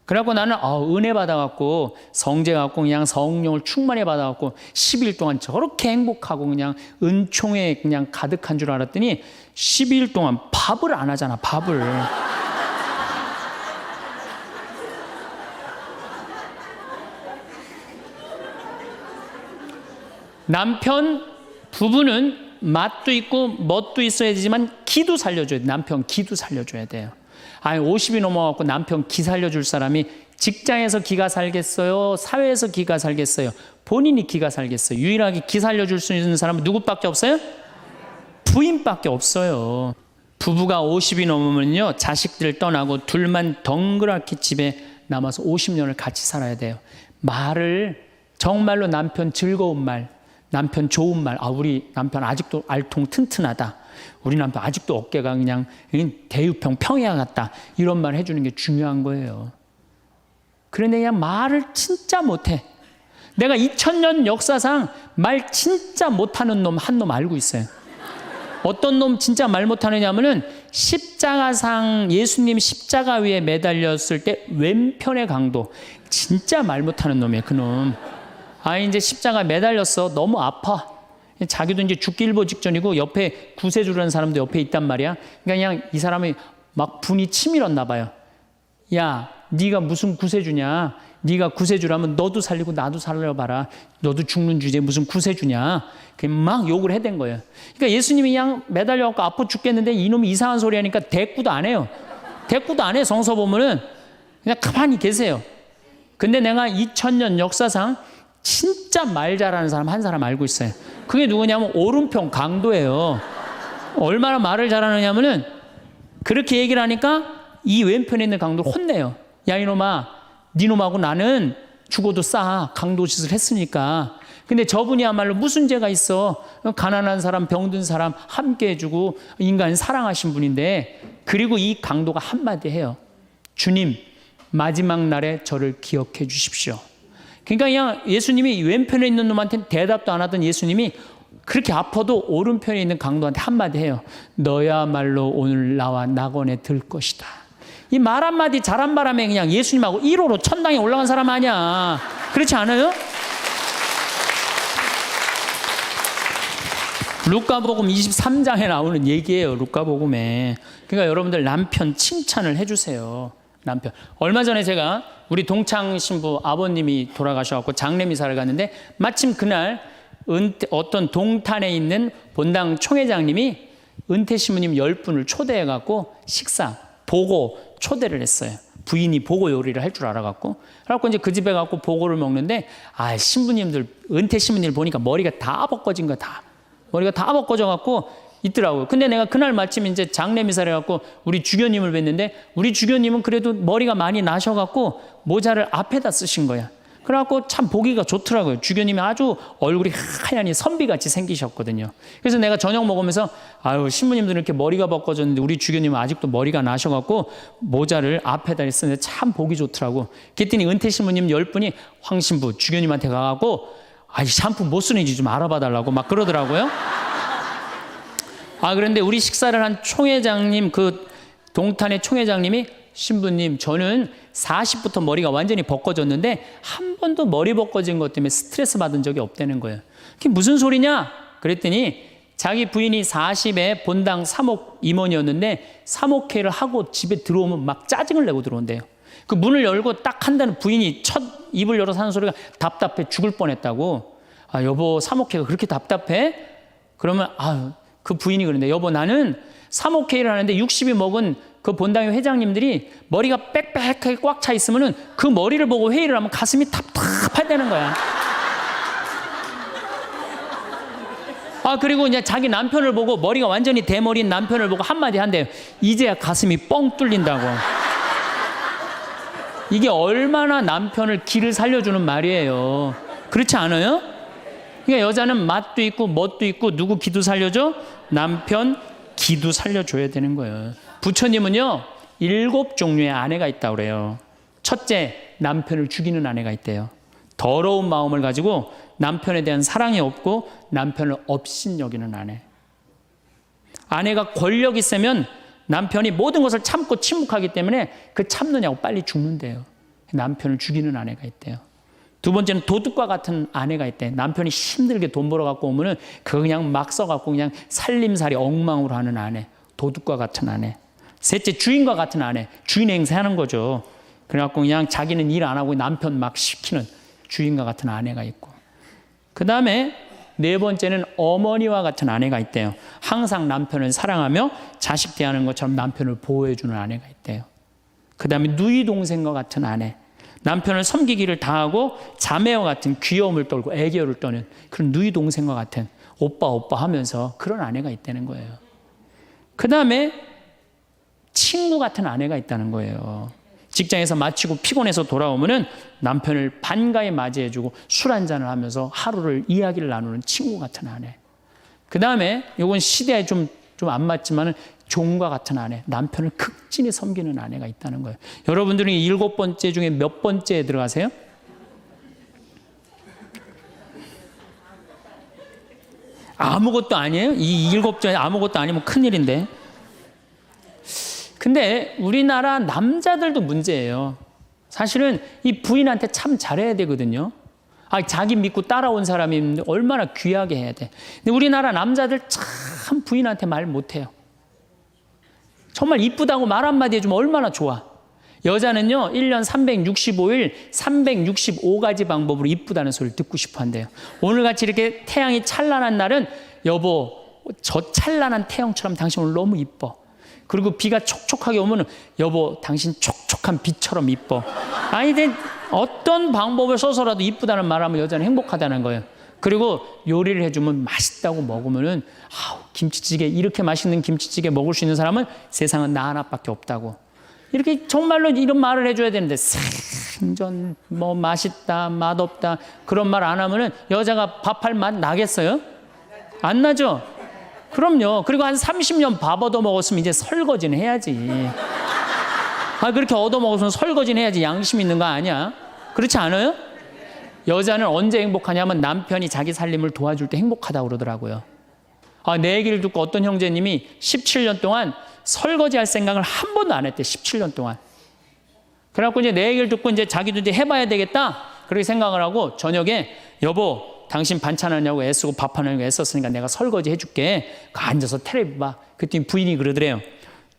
그래갖고 나는 은혜 받아갖고 성제 갖고 그냥 성령을 충만히 받아갖고 10일 동안 저렇게 행복하고 그냥 은총에 그냥 가득한 줄 알았더니 12일 동안 밥을 안 하잖아. 밥을. 남편 부부는 맛도 있고 멋도 있어야 되지만 기도 살려줘야 돼. 남편 기도 살려줘야 돼요. 50이 넘어갖고 남편 기 살려줄 사람이 직장에서 기가 살겠어요? 사회에서 기가 살겠어요? 본인이 기가 살겠어요? 유일하게 기 살려줄 수 있는 사람은 누구밖에 없어요? 부인밖에 없어요. 부부가 50이 넘으면요 자식들 떠나고 둘만 덩그랗게 집에 남아서 50년을 같이 살아야 돼요. 말을 정말로 남편 즐거운 말, 남편 좋은 말, 우리 남편 아직도 알통 튼튼하다. 우리 남편 아직도 어깨가 그냥 대유평 평야 같다. 이런 말 해주는 게 중요한 거예요. 그런데 그냥 말을 진짜 못해. 내가 2000년 역사상 말 진짜 못하는 놈 한 놈 알고 있어요. 어떤 놈 진짜 말 못하느냐면은 십자가상 예수님 십자가 위에 매달렸을 때 왼편의 강도 진짜 말 못하는 놈이에요. 그놈. 이제 십자가 매달렸어. 너무 아파. 자기도 이제 죽기 일보 직전이고 옆에 구세주라는 사람도 옆에 있단 말이야. 그러니까 그냥 이 사람이 막 분이 치밀었나 봐요. 야, 네가 무슨 구세주냐? 네가 구세주라면 너도 살리고 나도 살려봐라. 너도 죽는 주제에 무슨 구세주냐. 막 욕을 해댄 거예요. 그러니까 예수님이 그냥 매달려갖고 아파 죽겠는데 이놈이 이상한 소리 하니까 대꾸도 안 해요. 대꾸도 안 해. 성서 보면은 그냥 가만히 계세요. 근데 내가 2000년 역사상 진짜 말 잘하는 사람 한 사람 알고 있어요. 그게 누구냐면 오른편 강도예요. 얼마나 말을 잘하느냐면은 그렇게 얘기를 하니까 이 왼편에 있는 강도를 혼내요. 야 이놈아, 니놈하고 나는 죽어도 싸. 강도 짓을 했으니까. 근데 저분이야말로 무슨 죄가 있어. 가난한 사람, 병든 사람 함께 해주고 인간 사랑하신 분인데, 그리고 이 강도가 한마디 해요. 주님, 마지막 날에 저를 기억해 주십시오. 그러니까 그냥 예수님이 왼편에 있는 놈한테는 대답도 안 하던 예수님이 그렇게 아파도 오른편에 있는 강도한테 한마디 해요. 너야말로 오늘 나와 낙원에 들 것이다. 이 말 한마디 잘한 바람에 그냥 예수님하고 1호로 천당에 올라간 사람 아니야. 그렇지 않아요? 루카복음 23장에 나오는 얘기예요. 루카복음에. 그러니까 여러분들 남편 칭찬을 해주세요. 남편. 얼마 전에 제가 우리 동창 신부 아버님이 돌아가셔서 장례미사를 갔는데 마침 그날 어떤 동탄에 있는 본당 총회장님이 은퇴 신부님 10분을 초대해갖고 식사, 보고 초대를 했어요. 부인이 보고 요리를 할 줄 알아갖고. 그래갖고 이제 그 집에 가고 보고를 먹는데, 신부님들, 은퇴 신부님들 보니까 머리가 다 벗겨진 거야, 다. 머리가 다 벗겨져갖고 있더라고요. 근데 내가 그날 마침 이제 장례미사를 해갖고 우리 주교님을 뵀는데, 우리 주교님은 그래도 머리가 많이 나셔갖고 모자를 앞에다 쓰신 거야. 그래갖고 참 보기가 좋더라고요. 주교님이 아주 얼굴이 하얀이 선비같이 생기셨거든요. 그래서 내가 저녁 먹으면서 신부님들은 이렇게 머리가 벗겨졌는데 우리 주교님은 아직도 머리가 나셔갖고 모자를 앞에다 쓰는데 참 보기 좋더라고. 그랬더니 은퇴 신부님 10분이 황 신부 주교님한테 가갖고 샴푸 뭐 쓰는지 좀 알아봐 달라고 막 그러더라고요. 그런데 우리 식사를 한 총회장님, 그 동탄의 총회장님이, 신부님, 저는 40부터 머리가 완전히 벗겨졌는데 한 번도 머리 벗겨진 것 때문에 스트레스 받은 적이 없다는 거예요. 그게 무슨 소리냐? 그랬더니 자기 부인이 40에 본당 사목 임원이었는데 사목회를 하고 집에 들어오면 막 짜증을 내고 들어온대요. 그 문을 열고 딱 한다는 부인이 첫 입을 열어서 하는 소리가 답답해 죽을 뻔했다고. 여보, 사목회가 그렇게 답답해? 그러면 그 부인이 그러는데, 여보, 나는 사목회를 하는데 60이 먹은 그 본당의 회장님들이 머리가 빽빽하게 꽉 차 있으면은 그 머리를 보고 회의를 하면 가슴이 답답하다는 거야. 그리고 이제 자기 남편을 보고, 머리가 완전히 대머리인 남편을 보고 한마디 한대요. 이제야 가슴이 뻥 뚫린다고. 이게 얼마나 남편을 기를 살려주는 말이에요. 그렇지 않아요? 그러니까 여자는 맛도 있고 멋도 있고 누구 기도 살려줘? 남편 기도 살려줘야 되는 거예요. 부처님은요 7종류의 아내가 있다고 그래요. 첫째, 남편을 죽이는 아내가 있대요. 더러운 마음을 가지고 남편에 대한 사랑이 없고 남편을 업신여기는 아내. 아내가 권력 있으면 남편이 모든 것을 참고 침묵하기 때문에 그 참느냐고 빨리 죽는데요. 남편을 죽이는 아내가 있대요. 두 번째는 도둑과 같은 아내가 있대. 남편이 힘들게 돈 벌어 갖고 오면은 그거 그냥 막 써갖고 그냥 살림살이 엉망으로 하는 아내. 도둑과 같은 아내. 셋째, 주인과 같은 아내. 주인 행세하는 거죠. 그래갖고 그냥 자기는 일 안 하고 남편 막 시키는 주인과 같은 아내가 있고. 그 다음에 네 번째는 어머니와 같은 아내가 있대요. 항상 남편을 사랑하며 자식 대하는 것처럼 남편을 보호해주는 아내가 있대요. 그 다음에 누이 동생과 같은 아내. 남편을 섬기기를 다하고 자매와 같은 귀여움을 떨고 애교를 떠는 그런 누이 동생과 같은 오빠 하면서 그런 아내가 있다는 거예요. 그 다음에 친구 같은 아내가 있다는 거예요. 직장에서 마치고 피곤해서 돌아오면은 남편을 반가이 맞이해주고 술 한잔을 하면서 하루를 이야기를 나누는 친구 같은 아내. 그 다음에 이건 시대에 좀 안 맞지만은 종과 같은 아내, 남편을 극진히 섬기는 아내가 있다는 거예요. 여러분들은 7번째 중에 몇 번째에 들어가세요? 아무것도 아니에요? 이 7번째 아무것도 아니면 큰일인데. 근데 우리나라 남자들도 문제예요. 사실은 이 부인한테 참 잘해야 되거든요. 자기 믿고 따라온 사람이 얼마나 귀하게 해야 돼. 근데 우리나라 남자들 참 부인한테 말 못해요. 정말 이쁘다고 말 한마디 해주면 얼마나 좋아. 여자는요 1년 365일 365가지 방법으로 이쁘다는 소리를 듣고 싶어 한대요. 오늘같이 이렇게 태양이 찬란한 날은 여보 저 찬란한 태양처럼 당신 오늘 너무 이뻐. 그리고 비가 촉촉하게 오면 여보 당신 촉촉한 비처럼 이뻐. 아니 어떤 방법을 써서라도 이쁘다는 말하면 여자는 행복하다는 거예요. 그리고 요리를 해주면 맛있다고 먹으면은 김치찌개 이렇게 맛있는 김치찌개 먹을 수 있는 사람은 세상은 나 하나밖에 없다고. 이렇게 정말로 이런 말을 해줘야 되는데 생전 뭐 맛있다 맛없다 그런 말 안 하면은 여자가 밥할 맛 나겠어요? 안 나죠? 그럼요. 그리고 한 30년 밥 얻어먹었으면 이제 설거지는 해야지. 그렇게 얻어먹었으면 설거지는 해야지. 양심 있는 거 아니야? 그렇지 않아요? 여자는 언제 행복하냐면 남편이 자기 살림을 도와줄 때 행복하다고 그러더라고요. 내 얘기를 듣고 어떤 형제님이 17년 동안 설거지할 생각을 한 번도 안 했대. 17년 동안. 그래갖고 이제 내 얘기를 듣고 이제 자기도 이제 해봐야 되겠다. 그렇게 생각을 하고 저녁에 여보 당신 반찬하냐고 애쓰고 밥하냐고 애썼으니까 내가 설거지 해줄게. 앉아서 텔레비 봐. 그랬더니 부인이 그러더래요.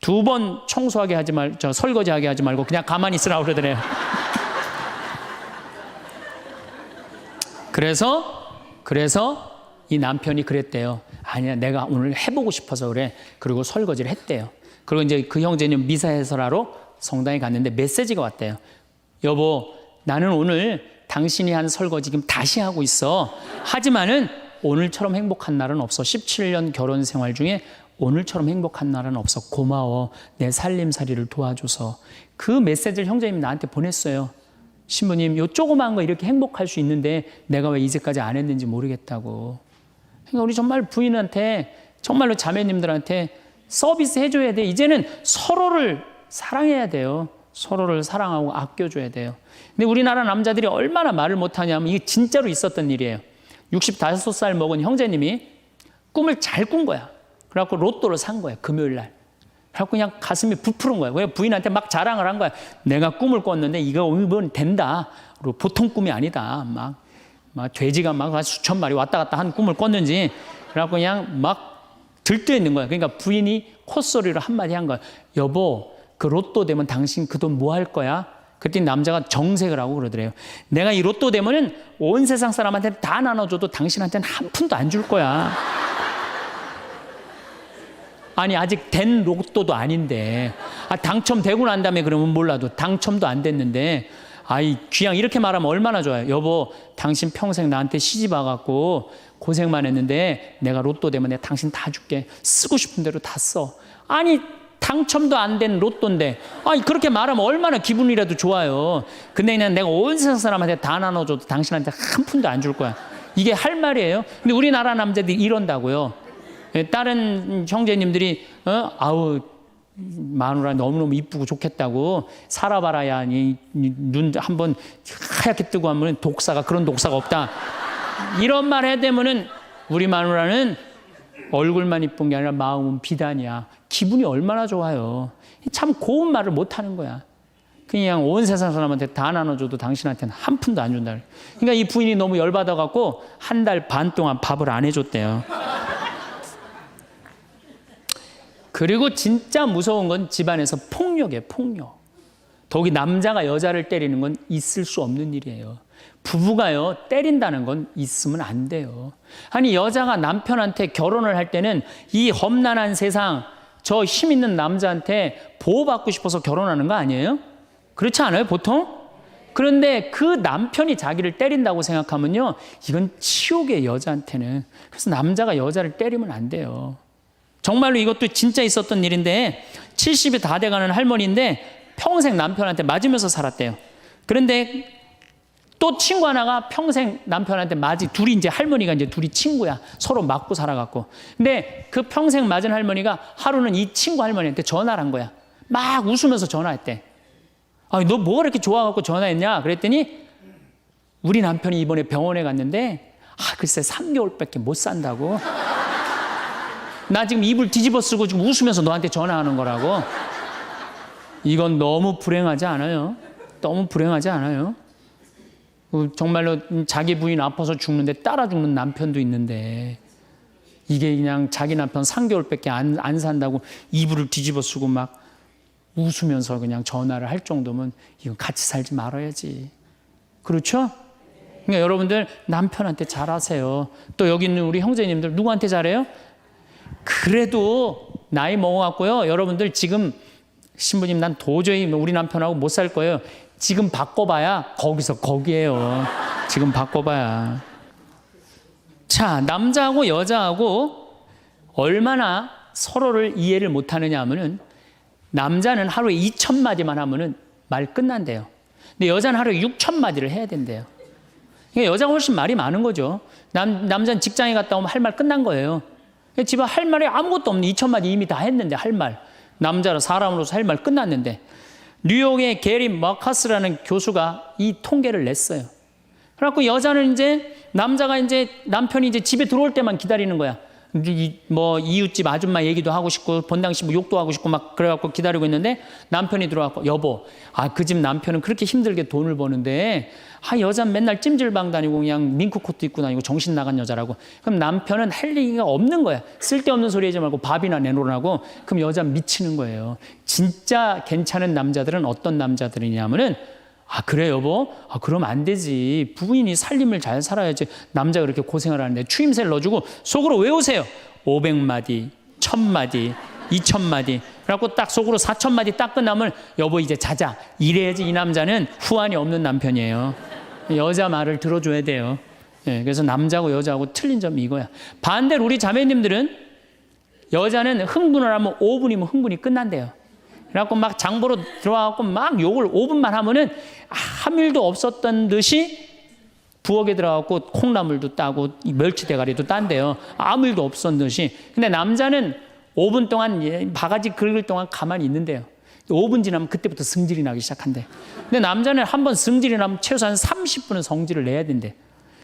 2번 청소하게 하지 설거지하게 하지 말고 그냥 가만히 있으라고 그러더래요. 그래서 이 남편이 그랬대요. 아니야 내가 오늘 해보고 싶어서 그래. 그리고 설거지를 했대요. 그리고 이제 그 형제는 미사해설하러 성당에 갔는데 메시지가 왔대요. 여보 나는 오늘 당신이 한 설거지 지금 다시 하고 있어. 하지만은 오늘처럼 행복한 날은 없어. 17년 결혼 생활 중에 오늘처럼 행복한 날은 없어. 고마워. 내 살림살이를 도와줘서. 그 메시지를 형제님이 나한테 보냈어요. 신부님 요 조그만 거 이렇게 행복할 수 있는데 내가 왜 이제까지 안 했는지 모르겠다고. 그러니까 우리 정말 부인한테 정말로 자매님들한테 서비스 해줘야 돼. 이제는 서로를 사랑해야 돼요. 서로를 사랑하고 아껴줘야 돼요. 근데 우리나라 남자들이 얼마나 말을 못하냐면 이게 진짜로 있었던 일이에요. 65살 먹은 형제님이 꿈을 잘 꾼 거야. 그래갖고 로또를 산 거야. 금요일 날. 그래갖고 그냥 가슴이 부풀은 거야. 왜 부인한테 막 자랑을 한 거야. 내가 꿈을 꿨는데 이건 된다. 그리고 보통 꿈이 아니다. 막 돼지가 막 수천 마리 왔다 갔다 한 꿈을 꿨는지. 그래갖고 그냥 막 들떠있는 거야. 그러니까 부인이 콧소리로 한마디 한 거야. 여보 그 로또 되면 당신 그 돈 뭐 할 거야? 그랬더니 남자가 정색을 하고 그러더래요. 내가 이 로또 되면은 온 세상 사람한테 다 나눠줘도 당신한테는 한 푼도 안 줄 거야. 아니 아직 된 로또도 아닌데 당첨되고 난 다음에 그러면 몰라도 당첨도 안 됐는데 귀양 이렇게 말하면 얼마나 좋아요. 여보 당신 평생 나한테 시집 와갖고 고생만 했는데 내가 로또 되면 내가 당신 다 줄게. 쓰고 싶은 대로 다 써. 아니 당첨도 안 된 로또인데 그렇게 말하면 얼마나 기분이라도 좋아요. 근데 그냥 내가 온 세상 사람한테 다 나눠줘도 당신한테 한 푼도 안 줄 거야. 이게 할 말이에요. 근데 우리나라 남자들이 이런다고요. 다른 형제님들이 마누라 너무너무 이쁘고 좋겠다고 살아봐라야 눈 한번 하얗게 뜨고 하면 그런 독사가 없다. 이런 말 해야 되면은 우리 마누라는 얼굴만 이쁜 게 아니라 마음은 비단이야. 기분이 얼마나 좋아요. 참 고운 말을 못 하는 거야. 그냥 온 세상 사람한테 다 나눠줘도 당신한테는 한 푼도 안 준다. 그러니까 이 부인이 너무 열받아갖고 한 달 반 동안 밥을 안 해줬대요. 그리고 진짜 무서운 건 집안에서 폭력이에요. 폭력. 더욱이 남자가 여자를 때리는 건 있을 수 없는 일이에요. 부부가요 때린다는 건 있으면 안 돼요. 아니 여자가 남편한테 결혼을 할 때는 이 험난한 세상 저 힘 있는 남자한테 보호받고 싶어서 결혼하는 거 아니에요? 그렇지 않아요 보통? 그런데 그 남편이 자기를 때린다고 생각하면요 이건 치욕이에요 여자한테는. 그래서 남자가 여자를 때리면 안 돼요. 정말로 이것도 진짜 있었던 일인데 70이 다 돼가는 할머니인데 평생 남편한테 맞으면서 살았대요. 그런데 또 친구 하나가 평생 남편한테 둘이 이제 할머니가 이제 둘이 친구야. 서로 맞고 살아갖고. 근데 그 평생 맞은 할머니가 하루는 이 친구 할머니한테 전화를 한 거야. 막 웃으면서 전화했대. 너 뭐가 이렇게 좋아갖고 전화했냐? 그랬더니 우리 남편이 이번에 병원에 갔는데 글쎄 3개월밖에 못 산다고. 나 지금 입을 뒤집어 쓰고 지금 웃으면서 너한테 전화하는 거라고. 이건 너무 불행하지 않아요? 너무 불행하지 않아요? 정말로 자기 부인 아파서 죽는데 따라 죽는 남편도 있는데 이게 그냥 자기 남편 3개월밖에 안 산다고 이불을 뒤집어 쓰고 막 웃으면서 그냥 전화를 할 정도면 이건 같이 살지 말아야지. 그렇죠? 그러니까 여러분들 남편한테 잘하세요. 또 여기 있는 우리 형제님들 누구한테 잘해요? 그래도 나이 먹어갖고요. 여러분들 지금 신부님 난 도저히 우리 남편하고 못 살 거예요. 지금 바꿔봐야 거기서 거기에요. 지금 바꿔봐야. 자, 남자하고 여자하고 얼마나 서로를 이해를 못하느냐 하면은 남자는 하루에 2,000마디만 하면은 말 끝난대요. 근데 여자는 하루에 6,000마디를 해야 된대요. 그러니까 여자가 훨씬 말이 많은 거죠. 남자는 직장에 갔다 오면 할 말 끝난 거예요. 집에 할 말이 아무것도 없는 2,000마디 이미 다 했는데 할 말. 남자로 사람으로서 할 말 끝났는데 뉴욕의 게리 마카스라는 교수가 이 통계를 냈어요. 그래갖고 여자는 이제 남자가 이제 남편이 이제 집에 들어올 때만 기다리는 거야. 뭐 이웃집 아줌마 얘기도 하고 싶고 본당시 뭐 욕도 하고 싶고 막 그래갖고 기다리고 있는데 남편이 들어와서 여보, 그 집 남편은 그렇게 힘들게 돈을 버는데 여자는 맨날 찜질방 다니고 그냥 밍크코트 입고 다니고 정신 나간 여자라고. 그럼 남편은 할 얘기가 없는 거야. 쓸데없는 소리 하지 말고 밥이나 내놓으라고. 그럼 여자는 미치는 거예요. 진짜 괜찮은 남자들은 어떤 남자들이냐면은 그래 여보? 그럼 안 되지. 부인이 살림을 잘 살아야지. 남자가 그렇게 고생을 하는데 추임새를 넣어주고 속으로 외우세요. 500마디, 1000마디, 2000마디. 그래갖고 딱 속으로 4000마디 딱 끝나면 여보 이제 자자. 이래야지 이 남자는 후환이 없는 남편이에요. 여자 말을 들어줘야 돼요. 그래서 남자하고 여자하고 틀린 점이 이거야. 반대로 우리 자매님들은 여자는 흥분을 하면 5분이면 흥분이 끝난대요. 그래갖고 막 장보러 들어와갖고 막 욕을 5분만 하면은 아무 일도 없었던 듯이 부엌에 들어가갖고 콩나물도 따고 멸치 대가리도 딴대요. 아무 일도 없었던 듯이. 근데 남자는 5분 동안 바가지 긁을 동안 가만히 있는데요. 5분 지나면 그때부터 승질이 나기 시작한대. 근데 남자는 한번 승질이 나면 최소한 30분은 성질을 내야 된대.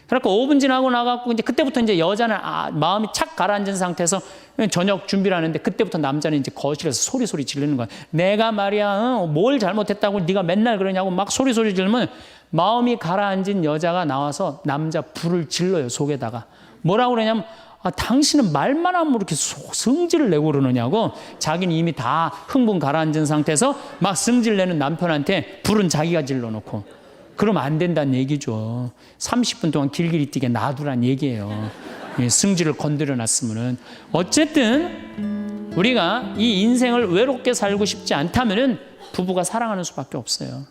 그래갖고 5분 지나고 나가고 이제 그때부터 이제 여자는 마음이 착 가라앉은 상태에서 저녁 준비를 하는데 그때부터 남자는 이제 거실에서 소리 지르는 거야. 내가 말이야 뭘 잘못했다고 네가 맨날 그러냐고 막 소리 지르면 마음이 가라앉은 여자가 나와서 남자 불을 질러요. 속에다가 뭐라고 그러냐면 당신은 말만 하면 이렇게 성질을 내고 그러느냐고. 자기는 이미 다 흥분 가라앉은 상태에서 막 성질 내는 남편한테 불은 자기가 질러놓고. 그러면 안 된다는 얘기죠. 30분 동안 길길이 뛰게 놔두란 얘기예요. 승질을 건드려 놨으면은. 어쨌든 우리가 이 인생을 외롭게 살고 싶지 않다면은 부부가 사랑하는 수밖에 없어요.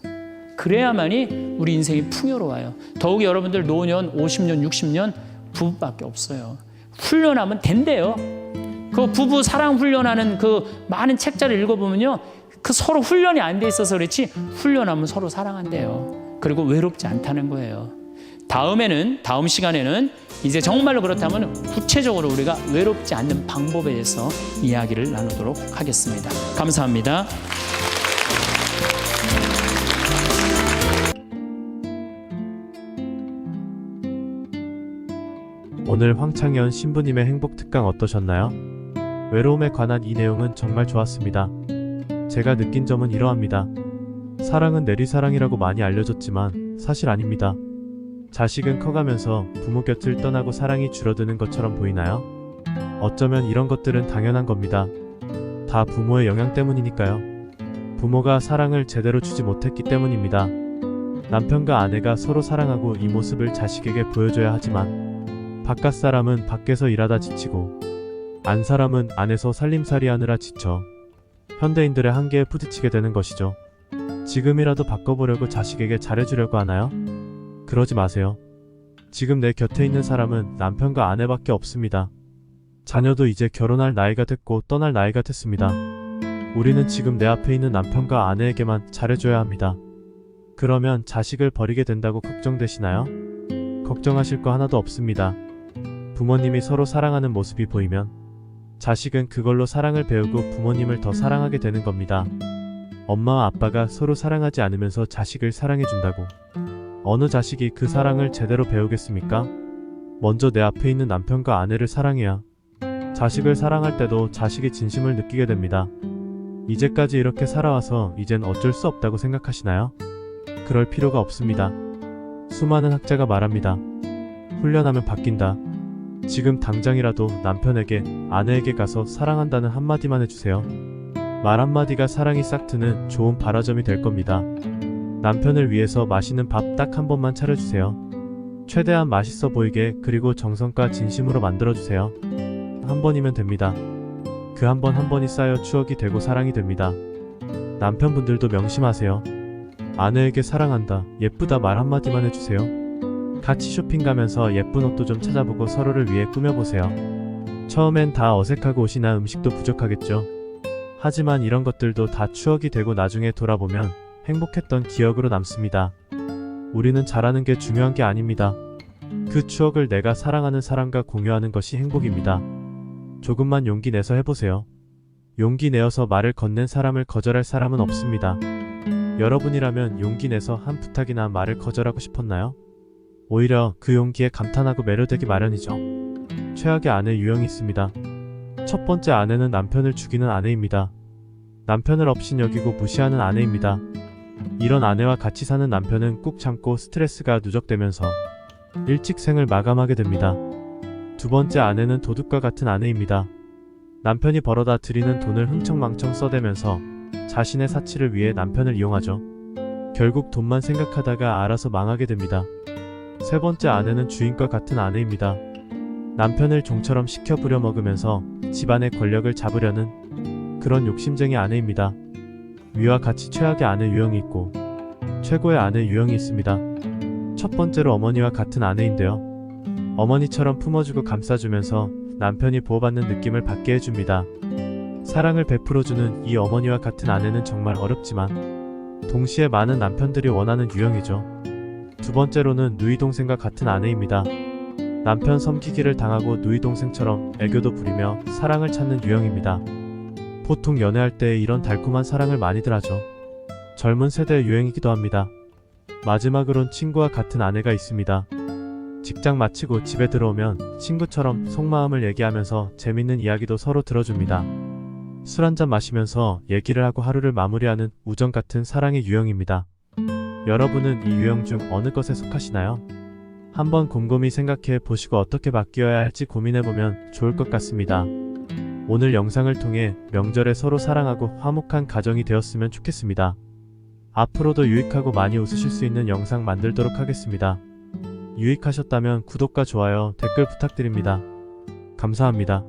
그래야만이 우리 인생이 풍요로워요. 더욱이 여러분들 노년 50년 60년 부부밖에 없어요. 훈련하면 된대요. 그 부부 사랑 훈련하는 그 많은 책자를 읽어보면요, 그 서로 훈련이 안 돼 있어서 그렇지 훈련하면 서로 사랑한대요. 그리고 외롭지 않다는 거예요. 다음 시간에는 이제 정말로 그렇다면 구체적으로 우리가 외롭지 않는 방법에 대해서 이야기를 나누도록 하겠습니다. 감사합니다. 오늘 황창현 신부님의 행복 특강 어떠셨나요? 외로움에 관한 이 내용은 정말 좋았습니다. 제가 느낀 점은 이러합니다. 사랑은 내리사랑이라고 많이 알려졌지만 사실 아닙니다. 자식은 커가면서 부모 곁을 떠나고 사랑이 줄어드는 것처럼 보이나요? 어쩌면 이런 것들은 당연한 겁니다. 다 부모의 영향 때문이니까요. 부모가 사랑을 제대로 주지 못했기 때문입니다. 남편과 아내가 서로 사랑하고 이 모습을 자식에게 보여줘야 하지만 바깥 사람은 밖에서 일하다 지치고 안 사람은 안에서 살림살이 하느라 지쳐 현대인들의 한계에 부딪히게 되는 것이죠. 지금이라도 바꿔보려고 자식에게 잘해주려고 하나요? 그러지 마세요. 지금 내 곁에 있는 사람은 남편과 아내밖에 없습니다. 자녀도 이제 결혼할 나이가 됐고 떠날 나이가 됐습니다. 우리는 지금 내 앞에 있는 남편과 아내에게만 잘해줘야 합니다. 그러면 자식을 버리게 된다고 걱정되시나요? 걱정하실 거 하나도 없습니다. 부모님이 서로 사랑하는 모습이 보이면 자식은 그걸로 사랑을 배우고 부모님을 더 사랑하게 되는 겁니다. 엄마와 아빠가 서로 사랑하지 않으면서 자식을 사랑해준다고 어느 자식이 그 사랑을 제대로 배우겠습니까? 먼저 내 앞에 있는 남편과 아내를 사랑해야 자식을 사랑할 때도 자식의 진심을 느끼게 됩니다. 이제까지 이렇게 살아와서 이젠 어쩔 수 없다고 생각하시나요? 그럴 필요가 없습니다. 수많은 학자가 말합니다. 훈련하면 바뀐다. 지금 당장이라도 남편에게, 아내에게 가서 사랑한다는 한마디만 해주세요. 말 한마디가 사랑이 싹 트는 좋은 발화점이 될 겁니다. 남편을 위해서 맛있는 밥 딱 한 번만 차려주세요. 최대한 맛있어 보이게 그리고 정성과 진심으로 만들어주세요. 한 번이면 됩니다. 그 한 번 한 번이 쌓여 추억이 되고 사랑이 됩니다. 남편분들도 명심하세요. 아내에게 사랑한다, 예쁘다 말 한마디만 해주세요. 같이 쇼핑 가면서 예쁜 옷도 좀 찾아보고 서로를 위해 꾸며보세요. 처음엔 다 어색하고 옷이나 음식도 부족하겠죠. 하지만 이런 것들도 다 추억이 되고 나중에 돌아보면 행복했던 기억으로 남습니다. 우리는 잘하는 게 중요한 게 아닙니다. 그 추억을 내가 사랑하는 사람과 공유하는 것이 행복입니다. 조금만 용기 내서 해보세요. 용기 내어서 말을 건넨 사람을 거절할 사람은 없습니다. 여러분이라면 용기 내서 한 부탁이나 말을 거절하고 싶었나요? 오히려 그 용기에 감탄하고 매료되기 마련이죠. 최악의 아내 유형이 있습니다. 첫 번째 아내는 남편을 죽이는 아내입니다. 남편을 업신여기고 무시하는 아내입니다. 이런 아내와 같이 사는 남편은 꾹 참고 스트레스가 누적되면서 일찍 생을 마감하게 됩니다. 두 번째 아내는 도둑과 같은 아내입니다. 남편이 벌어다 들이는 돈을 흥청망청 써대면서 자신의 사치를 위해 남편을 이용하죠. 결국 돈만 생각하다가 알아서 망하게 됩니다. 세 번째 아내는 주인과 같은 아내입니다. 남편을 종처럼 시켜 부려먹으면서 집안의 권력을 잡으려는 그런 욕심쟁이 아내입니다. 위와 같이 최악의 아내 유형이 있고 최고의 아내 유형이 있습니다. 첫 번째로 어머니와 같은 아내인데요. 어머니처럼 품어주고 감싸주면서 남편이 보호받는 느낌을 받게 해줍니다. 사랑을 베풀어주는 이 어머니와 같은 아내는 정말 어렵지만 동시에 많은 남편들이 원하는 유형이죠. 두 번째로는 누이 동생과 같은 아내입니다. 남편 섬기기를 당하고 누이 동생처럼 애교도 부리며 사랑을 찾는 유형입니다. 보통 연애할 때 이런 달콤한 사랑을 많이들 하죠. 젊은 세대의 유행이기도 합니다. 마지막으론 친구와 같은 아내가 있습니다. 직장 마치고 집에 들어오면 친구처럼 속마음을 얘기하면서 재밌는 이야기도 서로 들어줍니다. 술 한잔 마시면서 얘기를 하고 하루를 마무리하는 우정 같은 사랑의 유형입니다. 여러분은 이 유형 중 어느 것에 속하시나요? 한번 곰곰이 생각해 보시고 어떻게 바뀌어야 할지 고민해보면 좋을 것 같습니다. 오늘 영상을 통해 명절에 서로 사랑하고 화목한 가정이 되었으면 좋겠습니다. 앞으로도 유익하고 많이 웃으실 수 있는 영상 만들도록 하겠습니다. 유익하셨다면 구독과 좋아요, 댓글 부탁드립니다. 감사합니다.